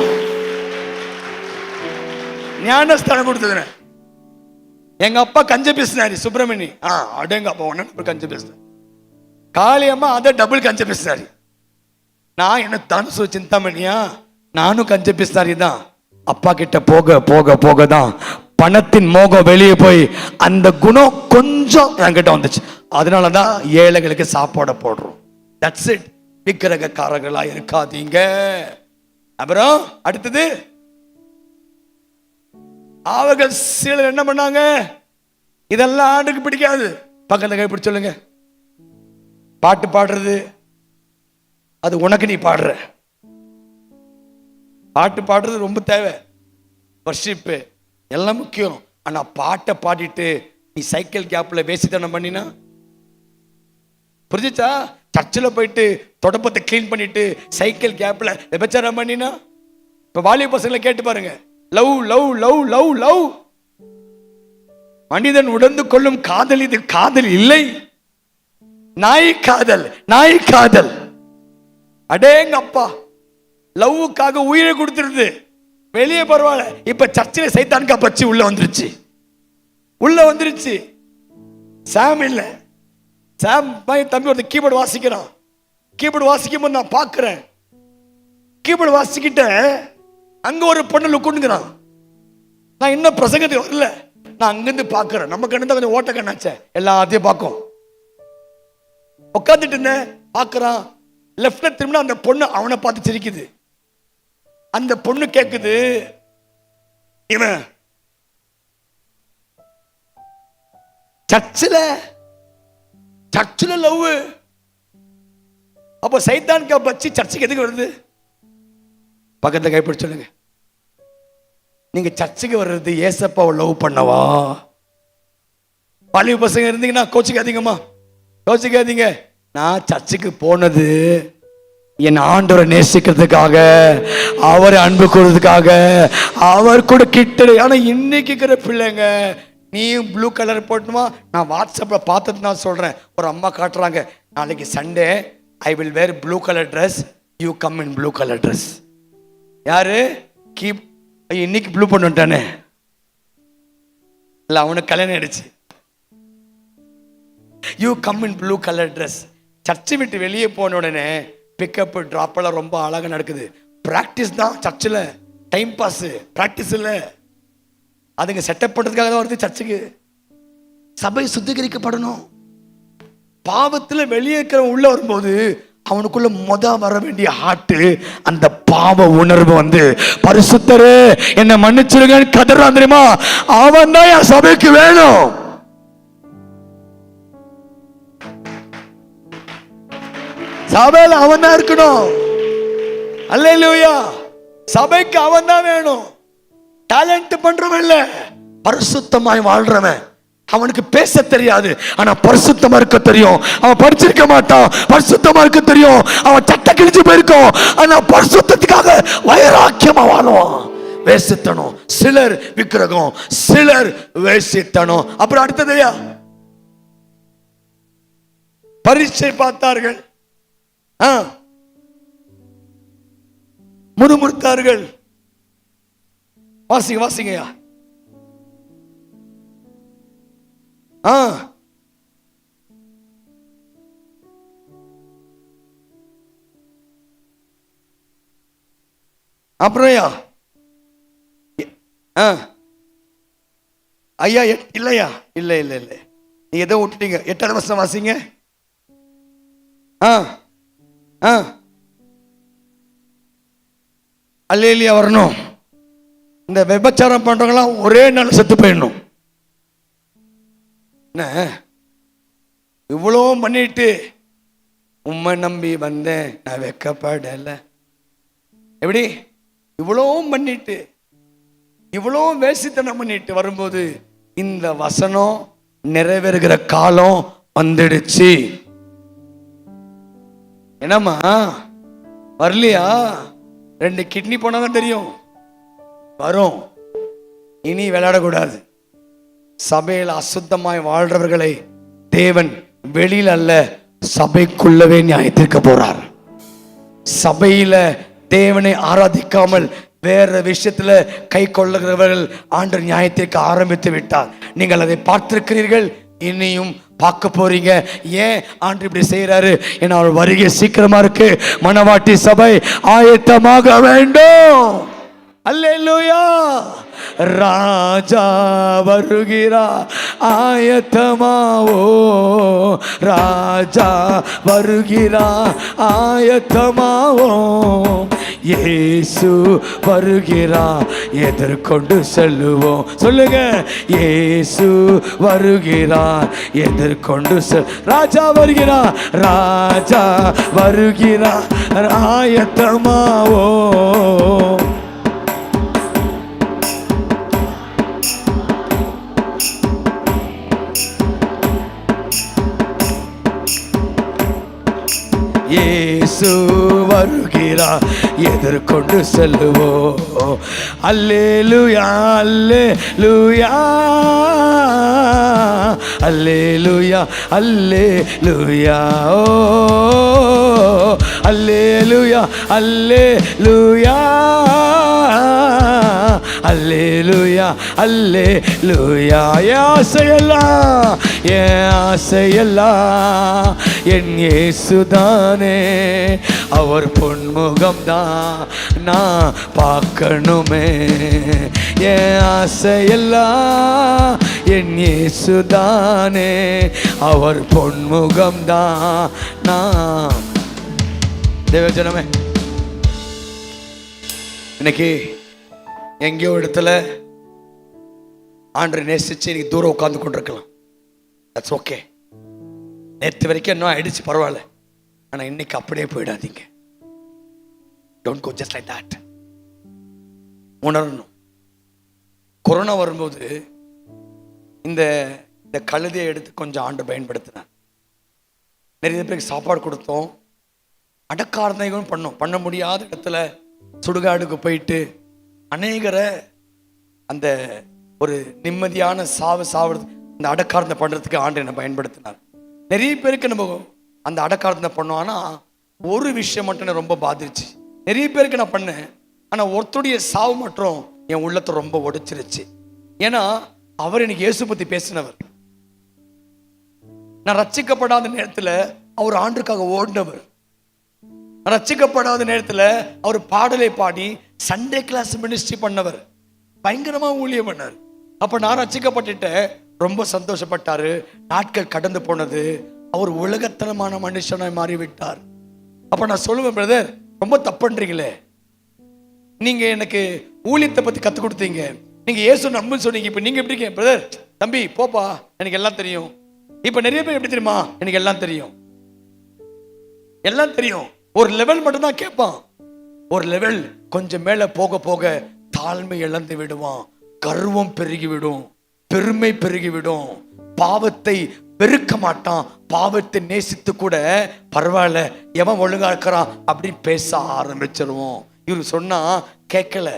ஞானஸ்நானம் கொடுத்துக்கிறேன். எங்க அப்பா கஞ்ச பேசினாரு, சுப்பிரமணி. அடங்க அப்பா ஒன்னு கஞ்ச பேசினார். காளியம்மா அதை டபுள் கஞ்ச பேசினாரு. நான் என்ன தனுசு சிந்தாமணியா, நானும் கஞ்ச பேசினாரி தான். அப்பா கிட்ட போக போக போக தான் பணத்தின் மோகம் வெளியே போய் அந்த குணம் கொஞ்சம் என்கிட்ட வந்துச்சு. அதனாலதான் ஏழைகளுக்கு சாப்பாடை போடுறோம். That's it. விக்கிரகக்காரர்களா இருக்காதீங்க. அப்புறம் அடுத்தது, அவர்கள் சிலர் என்ன பண்ணாங்க, இதெல்லாம் ஆண்டுக்கு பிடிக்காது. பக்கத்துல கை பிடிச்சு சொல்லுங்க, பாட்டு பாடுறது அது உனக்கு, நீ பாடுற பாட்டு பாடுறது ரொம்ப தேவை, வர்ஷிப்பு எல்லாம் முக்கியம். ஆனா பாட்டை பாடிட்டு நீ சைக்கிள் கேப்ல வேசித்தனம் பண்ணினா, புரிஞ்சுச்சா? சர்ச்சில் போயிட்டு தொடப்பத்தை கிளீன் பண்ணிட்டு சைக்கிள் கேப்ல விபச்சாரம் பண்ணினா, இப்ப வாலிப பசங்களை கேட்டு பாருங்க, love love love love love, மனிதன் உணர்ந்து கொள்ளும் காதல் இது காதல் இல்லை, நாய் காதல், நாய் காதல். அடேங்க அப்பா, லவ்வுக்காக உயிரை கொடுத்துருது. வெளியே பரவாயில்ல, இப்ப சர்ச்சில் சைத்தானுக்கா பச்சு உள்ள வந்துருச்சு. சாம் இல்ல, சாம் தம்பி ஒரு கீபோர்டு வாசிக்கிறான். கீபோர்டு வாசிக்கும் போது நான் பார்க்கிறேன், கீபோர்டு வாசிக்கிட்ட அங்க ஒரு பொண்ணு உட்காந்துக்கிறான். நான் இன்னும் பிரசங்கத்துக்கு வரல, நான் அங்கிருந்து பார்க்கிறேன். நம்ம கண்ணு தான் கொஞ்சம் ஓட்ட கண்ணாச்சே, எல்லாத்தையும் பார்க்கும். உட்காந்துட்டு இருந்தேன், பார்க்கறான். லெப்ட்ல திரும்பினா அந்த பொண்ணு அவனை பார்த்து சிரிக்குது. அந்த பொண்ணு கேக்குது, இவன் சர்ச்சில் லவ். அப்போ சைத்தான் பச்சி சர்ச்சுக்கு எதுக்கு வருது? பக்கத்துல கைப்பிடிச்சு சொல்லுங்க, நீங்க சர்ச்சுக்கு வர்றது ஏசப்பாவை லவ் பண்ணவா? வாலிப பசங்க இருந்தீங்கன்னா கோச்சிக்காதீங்கம்மா, கோச்சிக்காதீங்க. நான் சர்ச்சுக்கு போனது என் ஆண்டவரை நேசிக்கிறதுக்காக, அவரை அன்பு கூறதுக்காக, அவர் கூட கிட்ட. ஆனா இன்னைக்கு இருக்கிற பிள்ளைங்க, நீயும் ப்ளூ கலர் போட்டுமா? நான் வாட்ஸ்அப்ல பார்த்துட்டு நான் சொல்றேன், ஒரு அம்மா காட்டுறாங்க, நாளைக்கு Sunday I will wear blue colour dress, you come in blue colour dress. யாரு கீப் இன்னைக்கு ப்ளூ பண்ணிட்டானே, இல்ல அவனுக்கு கல்யாணம் ஆயிடுச்சு. You come in blue colour dress. சர்ச்சை விட்டு வெளியே போன உடனே பிக்கப் ட்ராப் எல்லாம் ரொம்ப அழகா நடக்குது. பிராக்டிஸ் தான் சர்ச்சில், டைம் பாஸ், பிராக்டிஸ் இல்லை. அதுங்க செட்டப் பண்றதுக்காக தான் வருது சர்ச்சுக்கு. சபை சுத்திகரிக்கப்படணும். பாவத்தில் வெளியே இருக்கிறவன் உள்ள வரும்போது அவனுக்குள்ள வர வேண்டிய ஹார்ட், அந்த பாவ உணர்வு வந்து, பரிசுத்தரே என்ன மன்னிச்சிருங்க கதறான் தெரியுமா? அவன் தான் என் சபைக்கு வேணும். சபையில அவன் தான் இருக்கணும். அல்லேலூயா. சபைக்கு அவன் தான் வேணும். டேலண்ட் பண்றவன் இல்ல, பரிசுத்தமாய் வாழ்றவன். அவனுக்கு பேச தெரியாது, ஆனா பரிசுத்தமா இருக்க தெரியும். அவன் படிச்சிருக்க மாட்டான், பரிசுத்தமா இருக்க தெரியும். அவன் சட்டை கிழிச்சு போயிருக்கும், ஆனா பரிசுத்தத்துக்காக வைராக்கியமா வாழுவான். வேசித்தனம், சிலர் விக்கிரகம், சிலர் வேசித்தனம். அப்புறம் அடுத்ததையா பரீட்சை பார்த்தார்கள், முறுமுறுத்தார்கள். வாசிங்க வாசிங்கயா. அப்புறம் ஐயா இல்லையா, இல்ல இல்ல இல்ல, நீ எதோ விட்டுட்டீங்க. 8வது வசனம் வாசிங்க. அல்லேலூயா வரணும். இந்த விபச்சாரம் பண்றவங்களாம் ஒரே நாள் செத்து போயிடணும். என்ன இவ்வளோ பண்ணிட்டு, உம்மை நம்பி வந்தேன் நான் வெக்கப்படல. எப்படி இவ்வளோ பண்ணிட்டு, இவ்வளோ வேசித்தனம் பண்ணிட்டு வரும்போது இந்த வசனம் நிறைவேறுகிற காலம் வந்துடுச்சு. என்னம்மா வரலையா? 2 கிட்னி போனாதான் தெரியும். வரும். இனி விளையாடக்கூடாது. சபையில் அசுத்தமாய் வாழ்றவர்களை தேவன் வெளியில் அல்ல, சபைக்குள்ளவே நியாயத்திற்க போறார். சபையில தேவனை ஆராதிக்காமல் வேற விஷயத்துல கை கொள்ளுகிறவர்கள் ஆண்டவர் நியாயத்திற்கு ஆரம்பித்து விட்டார். நீங்கள் அதை பார்த்திருக்கிறீர்கள், இனியும் பார்க்க போறீங்க. ஏன் ஆண்டு இப்படி செய்யறாரு? ஏன்னா அவர் வருகை சீக்கிரமா இருக்கு. மணவாட்டி சபை ஆயத்தமாக வேண்டும். அல்லேலூயா. ராஜா வருகிறார் ஆயத்தமாவோ, ராஜா வருகிறார் ஆயத்தமாவோ, இயேசு வருகிறார் எதிர்கொண்டு செல்லுவோம். சொல்லுங்க, இயேசு வருகிறார் எதிர்கொண்டு ராஜா வருகிறார், ராஜா வருகிறார் ஆயத்தமாவோ. இயேசு வருகிறார் எதிர்கொண்டு செல்லுவோம். அல்லேலூயா அல்லேலூயா அல்லேலூயா அல்லேலூயா ஓ அல்லேலூயா அல்லேலூயா அல்லேலூயா அல்லேலூயா. என் ஆசையெல்லாம் என் இயேசுதானே, அவர் பொன்முகம் தான் நான் பார்க்கணுமே. என் ஆசையெல்லாம் என் இயேசுதானே, அவர் பொன்முகம் தான் நான். தேவஜனமே, இன்னைக்கு எங்கேயோ இடத்துல ஆண்டரை நேசிச்சு இன்னைக்கு தூரம் உட்கார்ந்து கொண்டிருக்கலாம். That's okay. நேற்று வரைக்கும் இன்னும் ஆயிடுச்சு, பரவாயில்ல. ஆனால் இன்னைக்கு அப்படியே போயிடாதீங்க. Don't go just like that. உணரணும். கொரோனா வரும்போது இந்த கழுதையை எடுத்து கொஞ்சம் ஆண்டு பயன்படுத்தினார். நிறைய பேருக்கு சாப்பாடு கொடுத்தோம், அடக்காரணைகளும் பண்ணோம். பண்ண முடியாத இடத்துல சுடுகாடுக்கு போயிட்டு அநேகரை அந்த ஒரு நிம்மதியான சாவுறது அந்த அடக்காரத்தை பண்ணுறதுக்கு ஆண்டு என்னை பயன்படுத்தினார். நிறைய பேருக்கு நம்ம அந்த அடக்காரத்தை பண்ணோம். ஆனால் ஒரு விஷயம் மட்டும் என்ன ரொம்ப பாதிச்சு. நிறைய பேருக்கு நான் பண்ணேன், ஆனால் ஒருத்தருடைய சாவு மட்டும் என் உள்ளத்தை ரொம்ப உடைச்சிருச்சு. ஏன்னா அவர் எனக்கு இயேசு பற்றி பேசினவர். நான் ரட்சிக்கப்படாத நேரத்தில் அவர் ஆண்டுக்காக ஓடினவர். ரட்சிக்கப்படாத நேரத்தில் அவர் பாடலை பாடி சண்டே கிளாஸ் மினிஸ்ட்ரி பண்ணவர். பயங்கரமா ஊழியம் பண்ணார். அப்ப நான் ரட்சிக்கப்பட்டுட்டேன், ரொம்ப சந்தோஷப்பட்டாரு. நாட்கள் கடந்து போனது, அவர் உலகத்தனமான மனுஷனாய் மாறிவிட்டார். அப்ப நான் சொல்லுவேன், பிரதர் ரொம்ப தப்புன்றீங்களே, நீங்க எனக்கு ஊழியத்தை பத்தி கத்து கொடுத்தீங்க, நீங்க இயேசு நம்புன்னு சொன்னீங்க, இப்ப நீங்க எப்படி இருக்கீங்க? பிரதர் தம்பி போப்பா, எனக்கு எல்லாம் தெரியும். இப்ப நிறைய பேர் எப்படி தெரியுமா, எனக்கு எல்லாம் தெரியும், எல்லாம் தெரியும். ஒரு லெவல் மட்டும் தான் கேட்பான். ஒரு லெவல் கொஞ்சம் மேல போக போக தாழ்மை இழந்து விடுவான், கர்வம் பெருகிவிடும், பெருமை பெருகிவிடும், பாவத்தை வெறுக்க மாட்டான், பாவத்தை நேசித்து கூட பரவாயில்ல எவன் ஒழுங்கா இருக்கிறான் அப்படின்னு பேச ஆரம்பிச்சிருவோம். இவரு சொன்னா கேட்கல.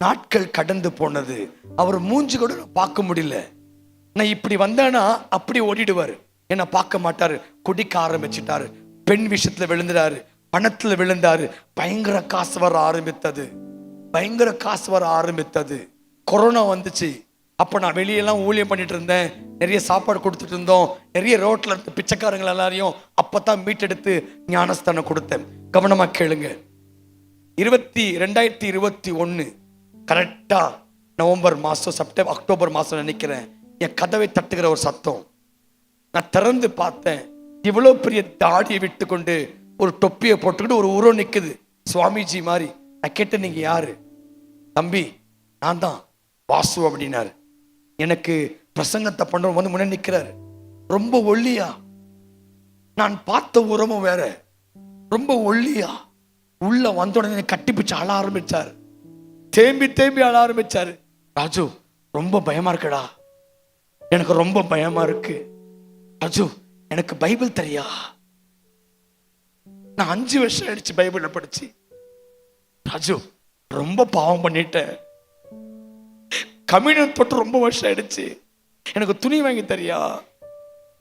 நாட்கள் கடந்து போனது, அவர் மூஞ்சி கூட பார்க்க முடியல. நான் இப்படி வந்தேன்னா அப்படி ஓடிடுவாரு, என்ன பார்க்க மாட்டாரு. குடிக்க ஆரம்பிச்சிட்டாரு, பெண் விஷயத்துல விழுந்துடாரு, பணத்துல விழுந்தாரு. பயங்கர காசு வர ஆரம்பித்தது, பயங்கர காசு வர ஆரம்பித்தது. கொரோனா வந்துச்சு. அப்ப நான் வெளியெல்லாம் ஊழியம் பண்ணிட்டு இருந்தேன், நிறைய சாப்பாடு கொடுத்துட்டு இருந்தோம், நிறைய ரோட்ல இருந்த பிச்சைக்காரங்க எல்லாரையும் அப்பதான் மீட்டெடுத்து ஞானஸ்தானம் கொடுத்தேன். கவனமா கேளுங்க. 2021 கரெக்டா நவம்பர் மாசம், அக்டோபர் மாசம் நினைக்கிறேன், என் கதவை தட்டுகிற ஒரு சத்தம். நான் திறந்து பார்த்தேன், இவ்வளவு பெரிய தாடியை விட்டு கொண்டு ஒரு தொப்பியை போட்டுக்கிட்டு ஒரு உருவம் நிக்குது, சுவாமிஜி மாதிரி. நான் கேட்டேன், நீங்க யாரு? தம்பி நான் தான் வாசு அப்படின்னாரு. எனக்கு பிரசங்கத்தை பண்றவங்க வந்து முன்னாடி நிக்கிறாரு, ரொம்ப ஒல்லியா. நான் பார்த்த உரமும் வேற, ரொம்ப ஒல்லியா. உள்ள வந்த உடனே கட்டி பிடிச்சு அழ ஆரம்பிச்சாரு, தேம்பி தேம்பி அழ ஆரம்பிச்சாரு. ராஜு ரொம்ப பயமா இருக்குடா, எனக்கு ரொம்ப பயமா இருக்கு. ராஜு எனக்கு பைபிள் தெரியா, நான் 5 வருஷம் ஆயிடுச்சு பைபிள படிச்சு. ராஜு ரொம்ப பாவம் பண்ணிட்டேன், கம்யூனியன் தொட்டு ரொம்ப வருஷம் ஆயிடுச்சு, எனக்கு துணி வாங்கி தரியா.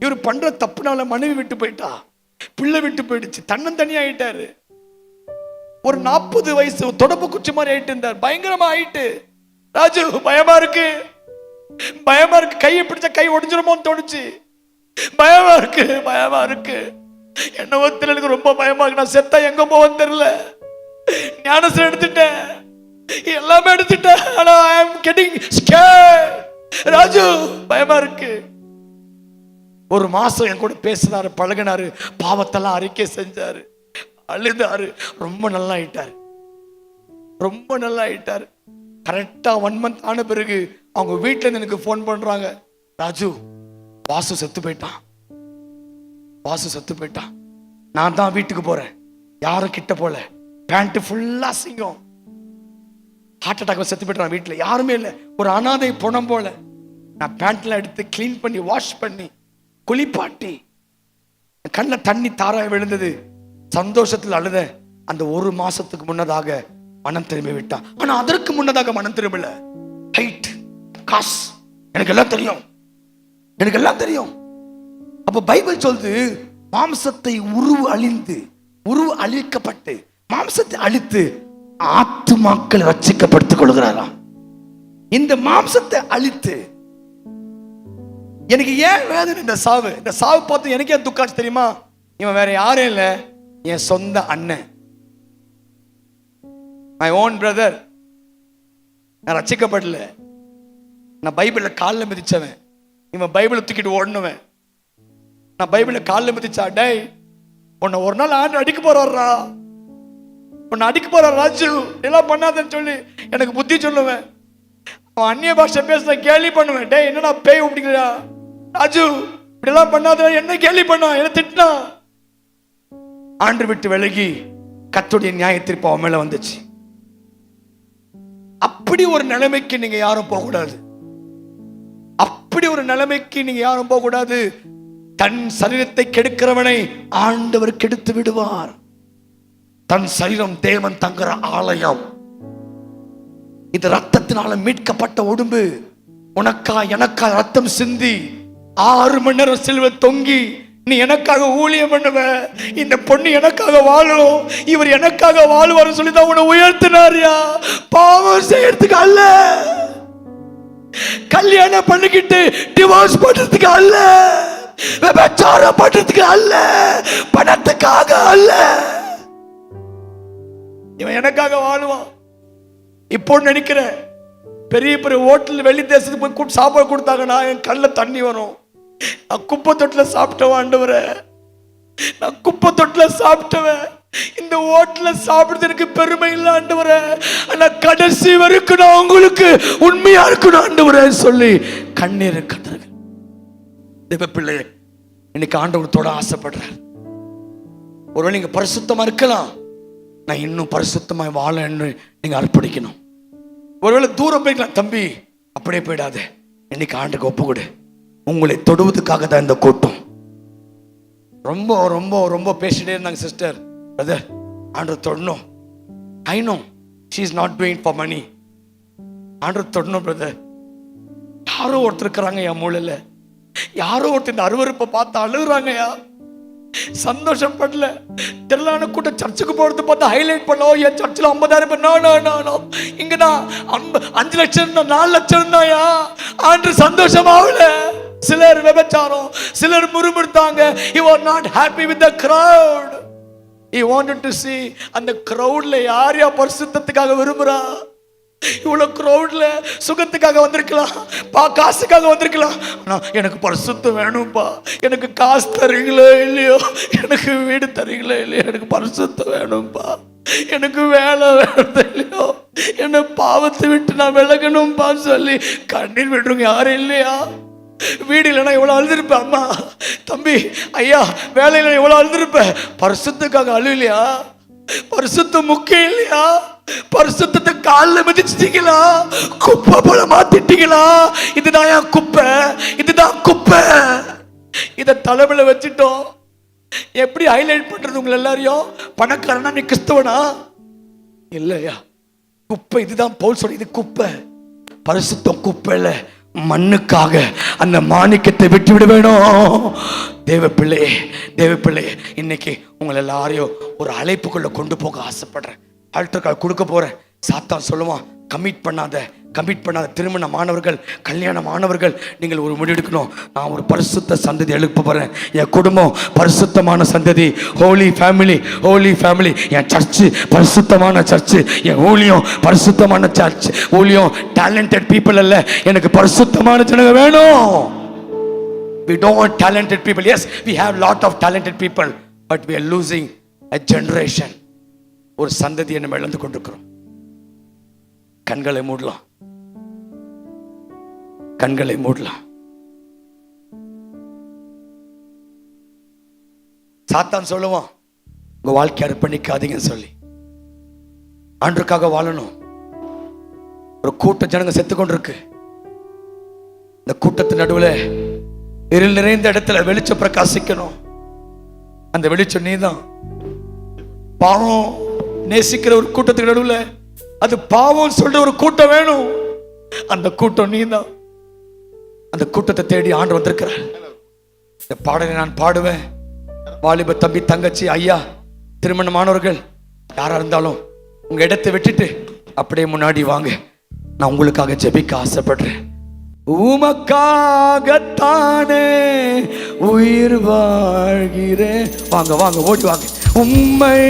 இவர் பண்ற தப்புனால மனைவி விட்டு போயிட்டா, பிள்ளை விட்டு போயிடுச்சு, தன்னந்தனி ஆயிட்டாரு. ஒரு 40 வயசு தொடப்பு குச்சி மாதிரி ஆயிட்டு இருந்தார், பயங்கரமா ஆயிட்டு. ராஜு பயமா இருக்கு, பயமா இருக்கு, கையை பிடிச்ச கை ஒடிஞ்சிருமோன்னு தோணுச்சு, பயமா இருக்கு, பயமா இருக்கு. என்ன ஒருத்தர் எனக்கு ரொம்ப பயமா இருக்கு, நான் செத்தா எங்க போவேன்னு தெரியல, ஞானசம் எடுத்துட்டேன், எல்லாமே எடுத்துட்டேன். ஆனா ஐ அம் கெட்டிங் ஸ்கேர்ட். ராஜு பயமா இருக்கு. ஒரு மாசம் என் கூட பேசினாரு, பழகினாரு, பாவத்தெல்லாம் அறிக்கை செஞ்சாரு, அழுதாரு, ரொம்ப நல்லா ஆயிட்டாரு, ரொம்ப நல்லா ஆயிட்டாரு. கரெக்டா 1 month ஆன பிறகு அவங்க வீட்டுல இருந்து எனக்கு போன் பண்றாங்க, ராஜு வாசு செத்து போயிட்டான், வாசு செத்து போயிட்டான். நான் தான் வீட்டுக்கு போறேன், யாரும் கிட்ட போல, பேண்ட் ஃபுல்லா சிங்கம், ஹார்ட் அட்டாக் செத்து போயிட்டான். வீட்டுல யாருமே இல்லை, ஒரு அனாதை பணம் போல. நான் பேண்ட்லாம் எடுத்து கிளீன் பண்ணி வாஷ் பண்ணி குளிப்பாட்டி கண்ணில் தண்ணி தாராய் விழுந்தது. சந்தோஷத்தில் அழுத. அந்த 1 மாசத்துக்கு முன்னதாக மனம் திரும்பி விட்டான். ஆனா அதற்கு முன்னதாக மனம் திரும்பல. ஹைட், காசு, எனக்கு எல்லாம் தெரியும், எனக்கு எல்லாம் தெரியும். அப்ப பைபிள் சொல்லுது, மாம்சத்தை உருவு அழிக்கப்பட்டு மாம்சத்தை அழித்து ஆத்துமாக்களை ரட்சிக்கப்படுத்திக் கொள்கிறாராம். இந்த மாம்சத்தை அழித்து எனக்கு ஏன் வேதனை? இந்த சாவு பார்த்து எனக்கு ஏன் துக்காச்சு தெரியுமா? இவன் வேற யாரும் இல்ல, என் சொந்த அண்ணன், மை ஓன் பிரதர். நான் ரட்சிக்கப்படல, நான் பைபிள காலில் மிதிச்சவன், இவன் பைபிளை தூக்கிட்டு ஓடணுவன். நான் பைபிள காலில் மிதிச்சா, டேய் உன்னை ஒரு நாள் ஆண்டு அடிக்க போறாரா, உன்னை அடிக்க போறார் ராஜு, எல்லாம் பண்ணாதன்னு சொல்லி எனக்கு புத்தி சொல்லுவேன். அவன் அந்நிய பாஷை பேச கேலி பண்ணுவேன், டேய் என்னடா பேய் அப்படிங்கிறா ராஜு, இப்படிலாம் பண்ணாத, என்ன கேலி பண்ணா, என்ன திட்டினா. ஆண்டு விட்டு விலகி கர்த்தருடைய நியாயத்தீர்ப்பு அவன் மேல வந்துச்சு. அப்படி ஒரு நிலைமைக்கு நீங்க யாரும் போக கூடாது. அப்படி ஒரு நிலைமைக்கு நீங்க யாரும் போக கூடாது. தன் சரீரத்தை கெடுக்கிறவனை ஆண்டவர் கெடுத்து விடுவார். தன் சரீரம் தேவன் தங்குற ஆலயம். இது ரத்தத்தினால மீட்கப்பட்ட உடம்பு. உனக்கா எனக்கா ரத்தம் சிந்தி 6 மணி நேரம் சிலுவை தொங்கி நீ எனக்காக ஊழியம் பண்ணுவ. இந்த பொண்ணு எனக்காக வாழும், இவர் எனக்காக வாழுவார் சொல்லிதான் உன்னை உயர்த்தினாரியா. பாவம் செய்யறதுக்கு அல்ல, கல்யாணம் பண்ணிக்கிட்டு டிவோர்ஸ் பண்றதுக்கு அல்ல, விபச்சாரம் பண்றதுக்கு அல்ல, பணத்துக்காக அல்ல. இவன் எனக்காக வாழுவான். இப்போ நினைக்கிறேன், பெரிய பெரிய ஹோட்டல் வெளி தேசத்துக்கு போய் சாப்பாடு கொடுத்தாங்கன்னா என் கண்ணில் தண்ணி வரும். நான் குப்பை தொட்டில சாப்பிட்டவன் ஆண்டவரே, நான் குப்பை தொட்டில சாப்பிட்டவன். இந்த ஹோட்டல்ல சாப்பிடுறது எனக்கு பெருமை இல்லை ஆண்டவரே, ஆனா கடைசி வரைக்கும் நான் உங்களுக்கு உண்மையா இருக்கணும் ஆண்டவரே சொல்லி கண்ணீர் கத்துறது. தேவ பிள்ளையே, இன்னைக்கு ஆண்டவர் தொட ஆசைப்படுறார். ஒருவேளை நீங்க பரிசுத்தமா இருக்கலாம், நான் இன்னும் பரிசுத்தமாய் வாழ நீங்க அர்ப்பணிக்கணும். ஒருவேளை தூரம் போய்க்கலாம், தம்பி அப்படியே போயிடாத, இன்னைக்கு ஆண்டுக்கு ஒப்பு கொடு. உங்களை தொடுவதுக்காக தான் இந்த கூட்டம். ரொம்ப ரொம்ப ரொம்ப பேசிட்டே இருந்தாங்க சிஸ்டர், பிரதர் ஆண்டவர் தொடணும். I know she is not doing for money. ஆண்டவர் தொடணும் பிரதர். யாரோ ஒருத்தர் இருக்கிறாங்க என் மூளையில, யாரோ ஒருத்தர் இந்த அருவருப்பை பார்த்து அழுகுறாங்கயா, சந்தோஷப்படல. திரளான கூட்டம் சர்ச்சுக்கு போறது பார்த்தா ஹைலைட் பண்ணோம், என் சர்ச்சில் 50,000 பேர். இங்கதான் 5 லட்சம் 4 லட்சம் தான்யா. ஆண்டு சந்தோஷமாவல. சிலர் விபச்சாரம், சிலர் முறுமுறுத்தாங்க. He was not happy with the crowd. He wanted to see அந்த crowdல யார் யார் பரிசுத்தத்துக்காக விரும்புறா. இவ்வளவு crowdல சுகத்துக்காக வந்திருக்கலாம், காசுக்காக வந்திருக்கலாம். ஆனா எனக்கு பரிசுத்தம் வேணும்பா, எனக்கு காசு தரீங்களோ இல்லையோ, எனக்கு வீடு தரீங்களோ இல்லையோ, எனக்கு பரிசுத்தம் வேணும்பா, எனக்கு வேலை வேணும் இல்லையோ, என்ன பாவத்தை விட்டு நான் விலகணும்பா சொல்லி கண்ணீர் விடுறவங்க யாரும் இல்லையா? வீடு இல்லைன்னா எவ்வளவு அழுதுருப்பேன். அம்மா தம்பி ஐயா வேலையில எவ்வளவு அழுதுருப்பேன். பரிசுத்துக்காக அழுலையா? பரிசுத்தம் முக்கியம் இல்லையா? பரிசுத்தத்தை காலில் மிதிச்சிட்டீங்களா? குப்பை போல மாத்திட்டீங்களா? இதுதான் என் குப்பை, இதுதான் குப்பை. இதை தலைமையில வச்சுட்டோம். எப்படி ஹைலைட் பண்றது உங்களை எல்லாரையும்? பணக்காரனா நீ கிறிஸ்தவனா? இல்லையா, குப்பை. இதுதான் பவுல் சொல்லி, இது குப்பை. பரிசுத்தம் குப்பை இல்ல, மண்ணுக்காக அந்த மாணிக்கத்தை விட்டு விட வேணும். தேவ பிள்ளை இன்னைக்கு உங்களை எல்லாரையும் ஒரு அழைப்புக்குள்ள கொண்டு போக ஆசைப்படுறேன். ஆல்டர் கால் கொடுக்க போறேன். சாத்தான் சொல்லுவான், கமிட் பண்ணாத திருமணமானவர்கள், கல்யாணமானவர்கள், நீங்கள் ஒரு முடிவெடுக்கணும். நான் ஒரு பரிசுத்த சந்ததி எழுப்ப போறேன். என் குடும்பம் பரிசுத்தமான சந்ததி, ஹோலி ஃபேமிலி. என் சர்ச்சு பரிசுத்தமான சர்ச்சு, என் ஊழியம் பரிசுத்தமான சர்ச் ஊழியம். டேலண்டட் பீப்புள் அல்ல, எனக்கு பரிசுத்தமான ஜனங்க வேணும். We don't want talented people. Yes, we have lot of talented people, but we are losing a generation. ஒரு சந்ததியை நம்ம இழந்து கொண்டிருக்கிறோம். கண்களை மூடலாம். சாத்தான் சொல்லுவான், உங்க வாழ்க்கை அர்ப்பணிக்காதீங்கன்னு சொல்லி. ஆண்டவருக்காக வாழணும். ஒரு கூட்ட ஜனங்க செத்து கொண்டிருக்கு. இந்த கூட்டத்தின் நடுவில் இருள் நிறைந்த இடத்துல வெளிச்சம் பிரகாசிக்கணும். அந்த வெளிச்சம் நீதான். பாவம் நேசிக்கிற ஒரு கூட்டத்துக்கு நடுவில் அது பாவம் சொல்ற ஒரு கூட்டம் வேணும். அந்த கூட்டம் நீதான். அந்த கூட்டத்தை தேடி ஆண்டு வந்திருக்கிறார். இந்த பாடலை நான் பாடுவேன். வாலிப தம்பி, தங்கச்சி, ஐயா, திருமணமானவர்கள் யாரா இருந்தாலும் உங்க இடத்தை விட்டுட்டு அப்படியே முன்னாடி வாங்க. நான் உங்களுக்காக ஜெபிக்க ஆசைப்படுறேன். உமக்காகத்தானே உயிர் வாழ்கிறேன். வாங்க ஓடி வாங்க. உம்மை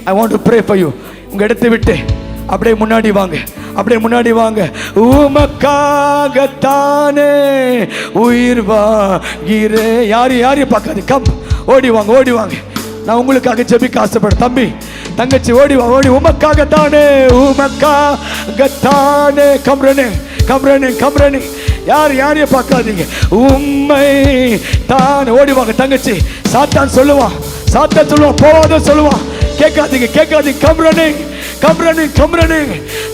I want to pray for you. உங்க இடத்தை விட்டு அப்படியே முன்னாடி வாங்க. உமக்காகத்தானே உயிர் வாழ்கிறேன். யாரையும் பார்க்காது. கம், ஓடி வாங்க. நான் உங்களுக்காக ஜெபிக்க ஆசைப்படுறேன். தம்பி, தங்கச்சி, ஓடி உமக்காகத்தானே. கம்ரனே. யாரையும் பார்க்காதீங்க. உம்மை தான். ஓடி வாங்க தங்கச்சி. சாத்தான் சொல்லுவான், போவாத சொல்லுவான். கேட்காதீங்க. கம்ரனே.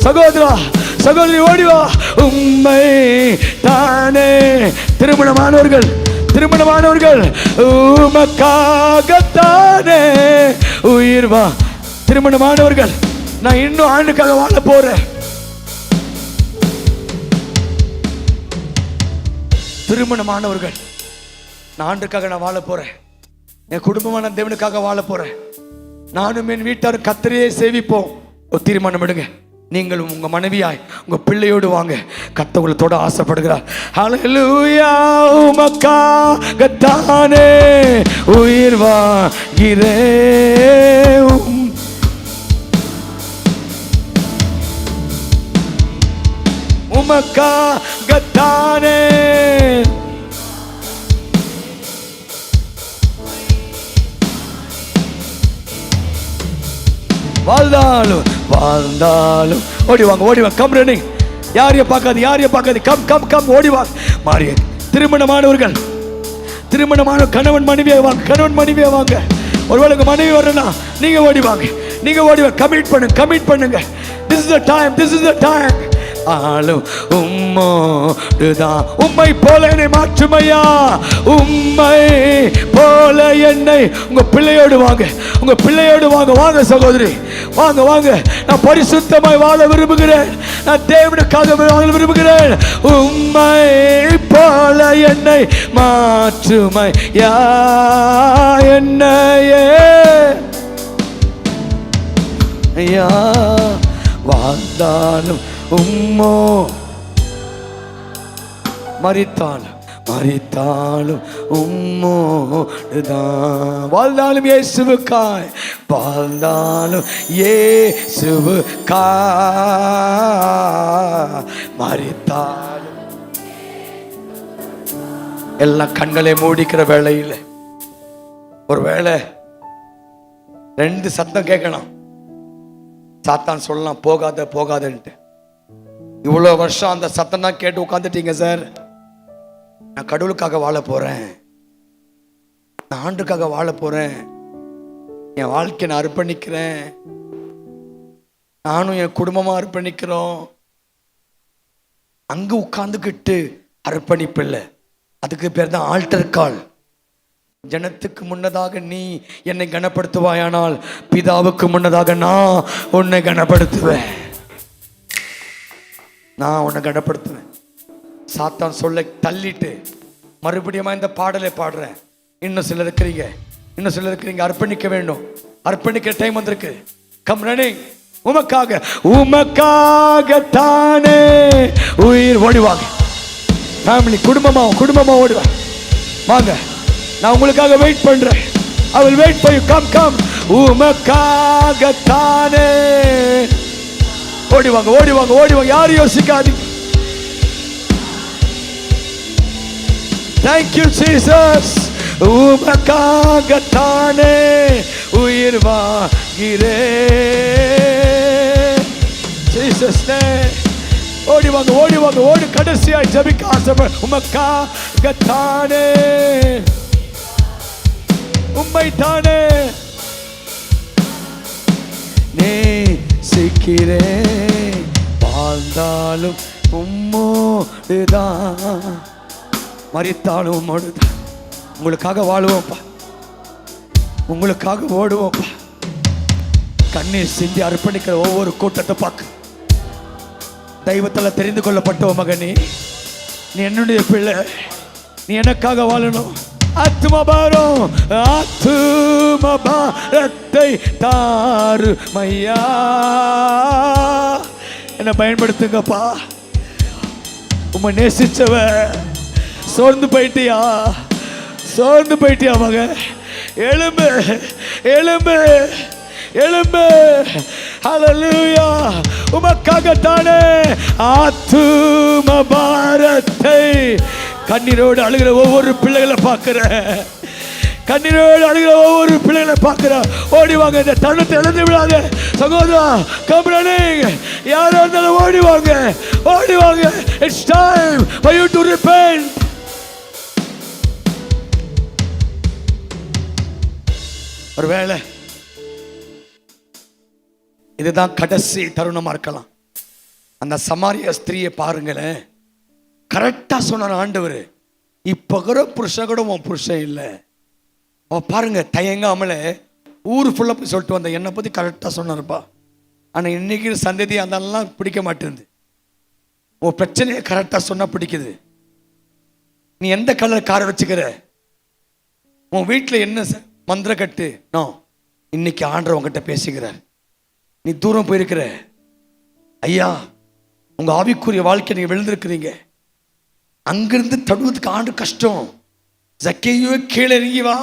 சகோதரா, சகோதரி, ஓடிவா. உம்மை தானே. திருமணமானவர்கள் உமக்காகத்தானே உயிர் வா. திருமணமானவர்கள், நான் இன்னும் ஆண்டுக்காக வாழ போறேன். திருமணமானவர்கள், நான் ஆண்டுக்காக வாழ போறேன். என் குடும்பமான தேவனுக்காக வாழ போறேன். நானும் என் வீட்டாரும் கர்த்தரையே சேவிப்போம். ஒரு தீர்மானம் எடுங்க. நீங்களும் உங்க மனைவியாய் உங்க பிள்ளையோடு வாங்க. கர்த்தர் உங்களை தொட ஆசைப்படுகிறார். ஹல்லேலூயா. உமக்காகத்தானே உயிர் வாழ்கிறேன். உமக்காகத்தானே. வாழ்ந்தாலும் ஓடி வாங்க. Come running. யாரையும் பார்க்காது. கம் ஓடி வாங்க. மாறிய திருமணமானவர்கள், திருமணமான கணவன் மனைவியை வாங்க. ஒருவேளை உங்க மனைவி வரனா நீங்க ஓடி வாங்க. கமிட் பண்ணுங்க. This is the time. ஆளும் உம்மோடுதான். உம்மை போல என்னை மாற்றுமையா. உம்மை போல என்னை. உங்க பிள்ளையோடு வாங்க. வாங்க சகோதரி, வாங்க. நான் பரிசுத்தமாய் வாழ விரும்புகிறேன். நான் தேவனுக்காக வாழ விரும்புகிறேன். உம்மை போல என்னை மாற்றுமையா. என்னையே ஐயா. வாழ்ந்தாலும் உம்மோ, மரித்தாலும் உம்மோடுதான். வாழ்ந்தாலும் இயேசுவுக்காய், மரித்தாலும். எல்லாம் கண்களை மூடிக்கிற வேளையில் ஒரு வேளை 2 சத்தம் கேட்கணும். சாத்தான் சொல்லலாம், போகாதன்ட்டு. இவ்வளோ வருஷம் அந்த சத்தம் தான் கேட்டு உட்காந்துட்டீங்க சார். நான் கடவுளுக்காக வாழ போறேன். நான் ஆண்டுக்காக வாழ போறேன். என் வாழ்க்கையை நான் அர்ப்பணிக்கிறேன். நானும் என் குடும்பமா அர்ப்பணிக்கிறோம். அங்க உட்கார்ந்துக்கிட்டு அர்ப்பணிப்பு இல்லை. அதுக்கு பேர் தான் ஆல்டர் கால். ஜனத்துக்கு முன்னதாக நீ என்னை கனப்படுத்துவாயானால் பிதாவுக்கு முன்னதாக நான் உன்னை கனப்படுத்துவேன். சாத்தான் சொல்ல தள்ளிட்டு மறுபடியும் இந்த பாடலை பாடுறேன். இன்னும் சிலர் இருக்கிறீங்க அர்ப்பணிக்க வேண்டும். அர்ப்பணிக்கிற டைம் வந்திருக்கு. Come running. உமக்காக, உமக்காகத்தானே உயிர். ஓடிவாங்க ஃபேமிலி, குடும்பமா ஓடிவாங்க. வாங்க, நான் உங்களுக்காக வெயிட் பண்றேன். I will wait for you. Come. உமக்காகத்தானே. ஓடிவாங்க. யாரும் யோசிக்காதீங்க. Thank you Jesus. உமக்காகத்தானே உயிர் வாங்கிறேன். Jesus name. ஓடிவாங்க. கடைசியாய் ஜெபிக்க ஆசைப்பட. உமக்காகத்தானே, உம்மைத்தானே நேசிக்கிறேன். வாழ்ந்தாலும் உம்மோடுதான், மரித்தாலும் உம்மோடுதான். உங்களுக்காக வாழுவோம்ப்பா, உங்களுக்காக ஓடுவோம்ப்பா. கண்ணீர் சிந்தி அர்ப்பணிக்கிற ஒவ்வொரு கூட்டத்தை பார்க்க தெய்வத்தால் தெரிந்து கொள்ளப்பட்ட மகனே, நீ என்னுடைய பிள்ளை, நீ எனக்காக வாழணும். ஆத்துமபாரத்தை தாருமையா. என்ன பயன்படுத்துங்கப்பா. உம்மை நேசிச்சவ சோர்ந்து போயிட்டியா மக? எழும்பு. ஹல்லேலூயா. உமக்காகத்தானே ஆத்துமபாரத்தை. கண்ணீரோடு அழுகிற ஒவ்வொரு பிள்ளைகளை பார்க்கிறேன். ஓடிவாங்க. இந்த தருணத்தை இழந்து விடாத சகோதரா. come running. யாரா இருந்தாலும் ஓடிவாங்க. It's time for you to repent. ஒருவேளை இதுதான் கடைசி தருணமா இருக்கலாம். அந்த சமாரிய ஸ்திரியை பாருங்களேன். கரெக்டா சொன்னார் ஆண்டவர், இப்ப கூட புருஷன் கூட உன் புருஷன் இல்லை. அவ பாருங்க, தயங்காமல ஊர் ஃபுல்லா போய் சொல்லிட்டு வந்த. என்னை பத்தி கரெக்டா சொன்னாருப்பா. ஆனா இன்னைக்கு சந்ததி அதெல்லாம் பிடிக்க மாட்டேங்குது. உன் பிரச்சனையை கரெக்டா சொன்னா பிடிக்குது. நீ எந்த கலர் காரை வச்சுக்கிற, உன் வீட்டில் என்ன மந்திர கட்டு, இன்னைக்கு ஆண்டவர் உங்ககிட்ட பேசுகிறார். நீ தூரம் போயிருக்கிற ஐயா, உங்க ஆவிக்குரிய வாழ்க்கை நீங்க விழுந்திருக்கிறீங்க. அங்கிருந்து தடுவதுக்கு ஆண்டு கஷ்டம். சக்கேயுவே கீழே இறங்கி வா.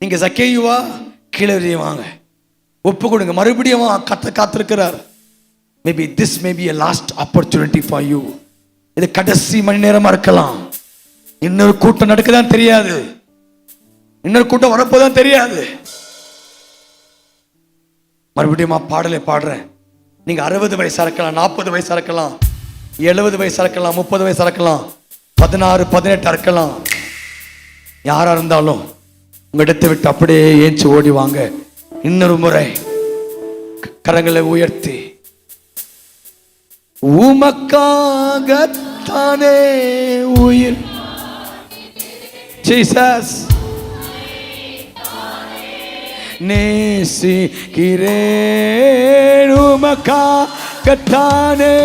நீங்க சக்கேயுவா கீழே இறங்கி வாங்க, ஒப்பு கொடுங்க. மறுபடியும் காத்திருக்கிறார். Maybe this may be a last opportunity for you. இது கடைசி மணி நேரமா இருக்கலாம். இன்னொரு கூட்டம் நடக்குதான் தெரியாது, இன்னொரு கூட்டம் வரப்போதான் தெரியாது. மறுபடியும் பாடலை பாடுறேன். நீங்க 60 வயசா இருக்கலாம், 40 வயசா இருக்கலாம், 70 வயசா இருக்கலாம், 30 வயசா இருக்கலாம், 16, 18 இருக்கலாம். யாரா இருந்தாலும் உங்க இடத்தை விட்டு அப்படியே ஏஞ்சி ஓடி வாங்க. இன்னொரு முறை கரங்களை உயர்த்தி, உமக்காகத்தானே உயிர். ஜீசஸ் நேசிக்கிறேன். உமக்காகத்தானே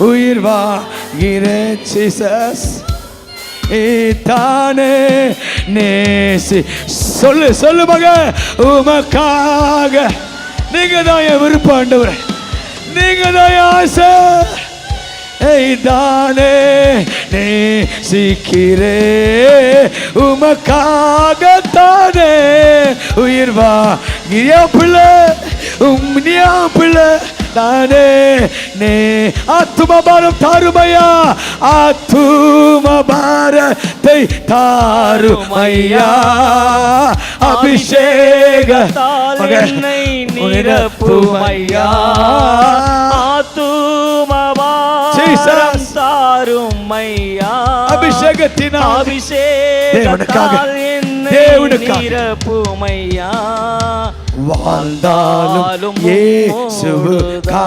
உயிர் வாங்கிறேன். ஜீசஸ் தானே நேசி. சொல்லு மக, உமக்காக. நீங்க தான் என் விருப்பம் ஆண்டவரே, நீங்க தான் என் ஆசை. தானே நேசிக்கிறே. உமக்காகத்தானே உயிர் வாங்கிய பிள்ளை, உம்னியா பிள்ளை தானே நே. ஆத்துமபாரம் தாருமையா, ஆத்துமபாரத்தை தாருமையா. அபிஷேக என்னை நிரப்புமையா. ஆத்துமபாரம் தாருமையா. அபிஷேகத்தினால் என்னை நிரப்புமையா. வாழ்ந்தாலும் இயேசுவுக்கா.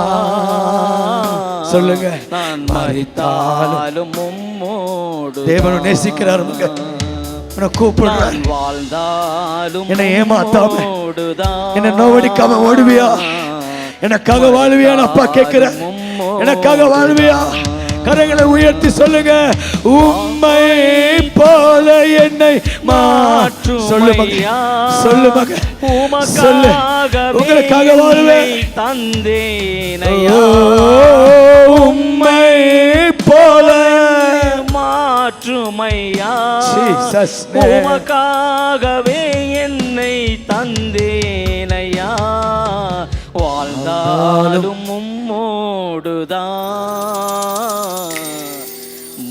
சொல்லுங்க, நான் மரித்தாலும் உம்மோடு. தேவனை நேசிக்கிறார். கூப்பிடுறார். வாழ்ந்தாலும் என்னை ஏமாத்தாம, என்னை நோவடிக்காம ஓடுவியா? எனக்காக வாழ்வியா? அப்பா கேட்கிறேன், எனக்காக வாழ்வியா? கரங்களை உயர்த்தி சொல்லுங்க, உம்மை போல என்னை மாற்ற சொல்லு மகன், மாற்றுமையா சொல்லு மகன், சொல்லு. உங்களுக்காக வாழ்வேன். தந்தேனையா உம்மை போல மாற்றுமையா Jesus name. உமக்காகவே என்னை தந்தேனையா வாழ்ந்தாலும் உம்மோடுதான்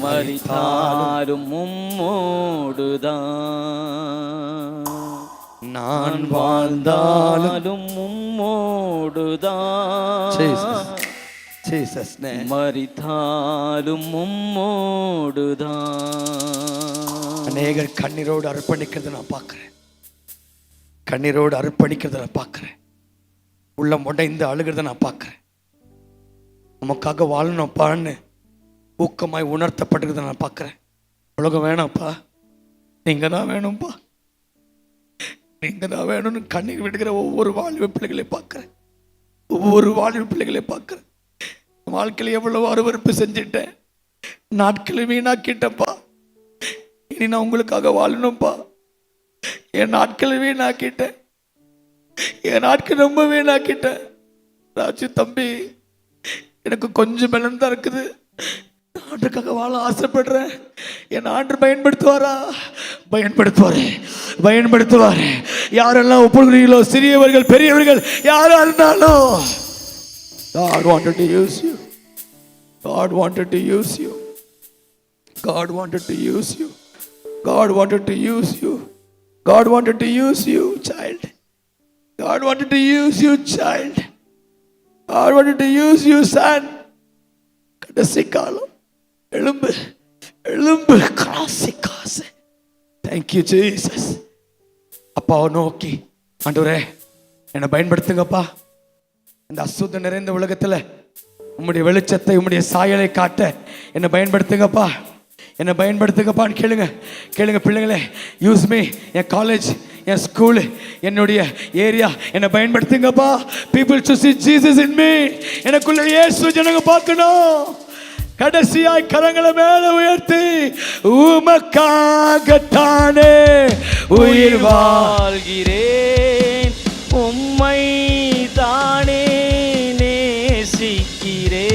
மரித்தாலும் உம்மோடுதான் நான் வாழ்ந்தாலும் வாழ்ந்தாலும் உம்மோடுதான் Jesus name. மரித்தாலும் உம்மோடுதான் அநேகர் கண்ணீரோடு அர்ப்பணிக்கிறத நான் பார்க்கிறேன். கண்ணீரோடு அர்ப்பணிக்கிறத நான் பார்க்கிறேன். உள்ளம் உடைந்து அழுகிறத நான் பார்க்கிறேன். நமக்காக வாழணும்ப்பான்னு ஊக்கமாய் உணர்த்தப்படுகிறத நான் பார்க்கிறேன். உலகம் வேணாம்ப்பா, நீங்க தான் வேணும்ப்பா, நீங்க தான் வேணும்னு கண்ணீர் விடுகிற ஒவ்வொரு வாழ்வு பிள்ளைகளை பார்க்கிறேன். ஒவ்வொரு வாழ்வு பிள்ளைகளை பார்க்கிறேன். வாழ்க்கையில் எவ்வளவு அருவருப்பு செஞ்சிட்டேன், நாட்களை வீணாக்கிட்டப்பா. இனி நான் உங்களுக்காக வாழணும்ப்பா. என் நாட்களை வீணாக்கிட்டேன், என் நாட்கள் ரொம்ப வீணாக்கிட்டேன். ராஜு தம்பி, எனக்கு கொஞ்சம் பலன் தான் இருக்குது. ஆண்டுக்காக வாழ ஆசைப்படுறேன். என் ஆண்டு பயன்படுத்துவாரா? பயன்படுத்துவாரு. யாரெல்லாம் ஒப்புகிறீங்களோ, சிறியவர்கள் பெரியவர்கள் யாரா இருந்தாலும், God wanted to use you. God wanted to use you. God wanted to use you. God wanted to use you. God wanted to use you, child. God wanted to use you, child. God wanted to use you, son. கடைசி காலம். எழும்பு காசு. Thank you, Jesus. அப்பாவை நோக்கி, ஆண்டவரே என்னை பயன்படுத்துங்கப்பா. இந்த அசுத்தம் நிறைந்த உலகத்துல உம்முடைய வெளிச்சத்தை, உம்முடைய சாயலை காட்ட என்னை பயன்படுத்துங்கப்பான்னு கேளுங்க பிள்ளைங்களே. Use me. என் காலேஜ், என் ஸ்கூலு, என்னுடைய ஏரியா, என்னை பயன்படுத்துங்கப்பா. People to see Jesus in me. எனக்குள்ள இயேசு ஜனங்க பார்க்கணும். கடைசியாய் கரங்களை மேல உயர்த்தி, உமக்காகத்தானே உயிர் வாழ்கிறேன், உம்மை தானே நேசிக்கிறேன்,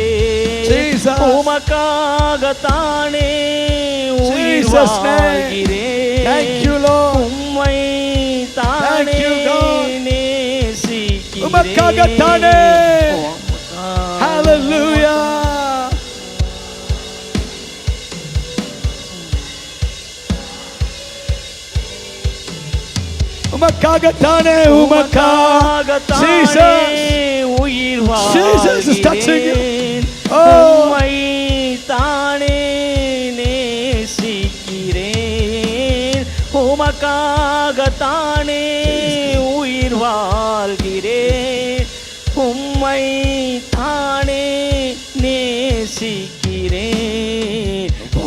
உமக்காகத்தானே உயிர் வாழ்கிறேன், உம்மை தானே நேசிக்கிறேன், உமக்காகத்தானே. Hallelujah. உமக்காகத்தானே உயிர் Jesus is touching you. உம்மை தானே நேசிக்கிறேன், உமக்காகத்தானே உயிர் வாழ்கிறேன், உம்மை தானே நேசிக்கிறேன்,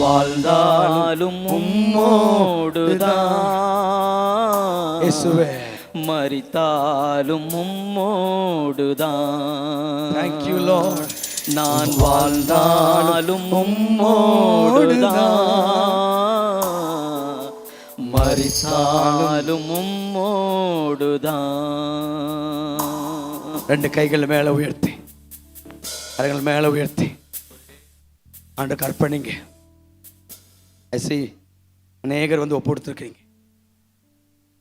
வாழ்ந்தாலும் உம்மோடுதான், இயேசுவே மரித்தாலும் உம்மோடுதான். Thank you, Lord. நான் வாழ்ந்தாலும் உம்மோடுதான், மரித்தாலும் உம்மோடுதான். ரெண்டு கைகள் மேல உயர்த்தி, கரங்கள் மேல உயர்த்தி ஆண்டுக்கு அர்ப்பணிங்க. அநேகர் வந்து ஒப்பு கொடுத்துருக்கீங்க.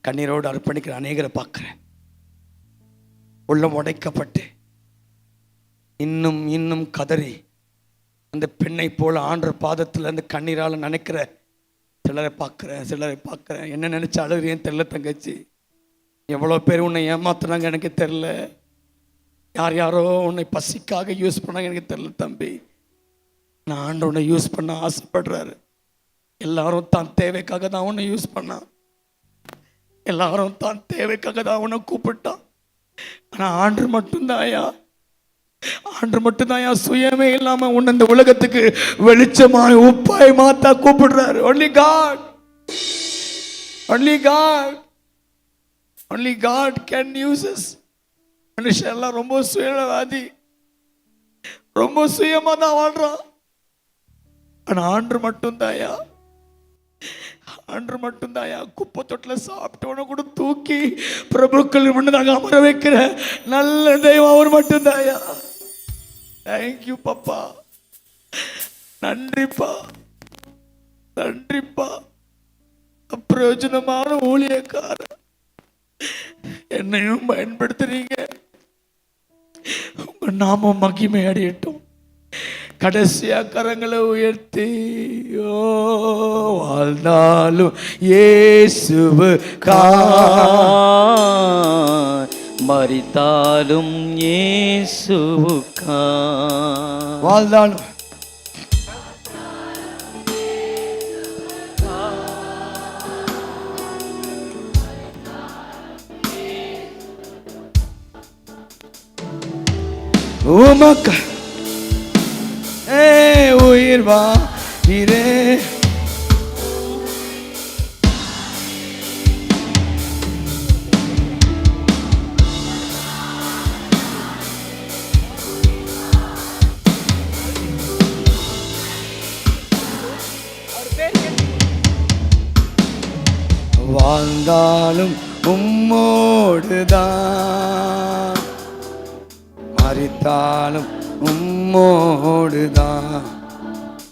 கண்ணீரோடு அர்ப்பணிக்கிற அநேகரை பார்க்கிறேன். உள்ளம் உடைக்கப்பட்டு இன்னும் இன்னும் கதறி அந்த பெண்ணை போல ஆண்டவர் பாதத்தில் அந்த கண்ணீரால் நினைக்கிற சிலரை பார்க்குறேன். என்ன நினைச்சு அழுகிறேன்னு தெரியல தங்கச்சி. எவ்வளோ பேர் உன்னை ஏமாத்துனாங்க எனக்கு தெரில. யாரோ உன்னை பசிக்காக யூஸ் பண்ணாங்க எனக்கு தெரில தம்பி. நான் ஆண்டவர் உன்னை யூஸ் பண்ண ஆசைப்படுறாரு. எல்லாரும் தான் தேவைக்காக தான் உன்னை யூஸ் பண்ணான். எல்லாரும் தான் தேவைக்காக தான் உன்னை கூப்பிட்டான். ஆனால் ஆண்டு மட்டும்தான் சுயமே இல்லாம உன்னை இந்த உலகத்துக்கு வெளிச்சமாய் உப்பாய் மாத்தா கூப்பிடுறாரு. only God can use us. மனுஷன் எல்லாம் ரொம்ப சுயவாதி, ரொம்ப சுயமா தான் வாழ்றான். ஆனா ஆண்டு மட்டும்தாயா, அன்று மட்டும்தான் குப்பை தொட்டில் சாப்பிட்டவனை கூட தூக்கி பிரபுக்கள் முன்னதாக அமர வைக்கிற நல்ல தெய்வம் அவர் மட்டும்தாயா. தேங்க்யூ பாப்பா, நன்றிப்பா, நன்றிப்பா. பிரயோஜனமான ஊழியக்காரர் என்னையும் பயன்படுத்துறீங்க. உங்க நாமம் மகிமை அடையட்டும். கடைசியா கரங்களை உயர்த்தி வாழ்ந்தாலும் இயேசுவுக்கா, மரித்தாலும் இயேசுவுக்கா. வாழ்ந்தாலும் உமக்க உயிர் வாரே. வாழ்ந்தாலும் உம்மோடுதான், மரித்தாலும் உம்மோடுதான்.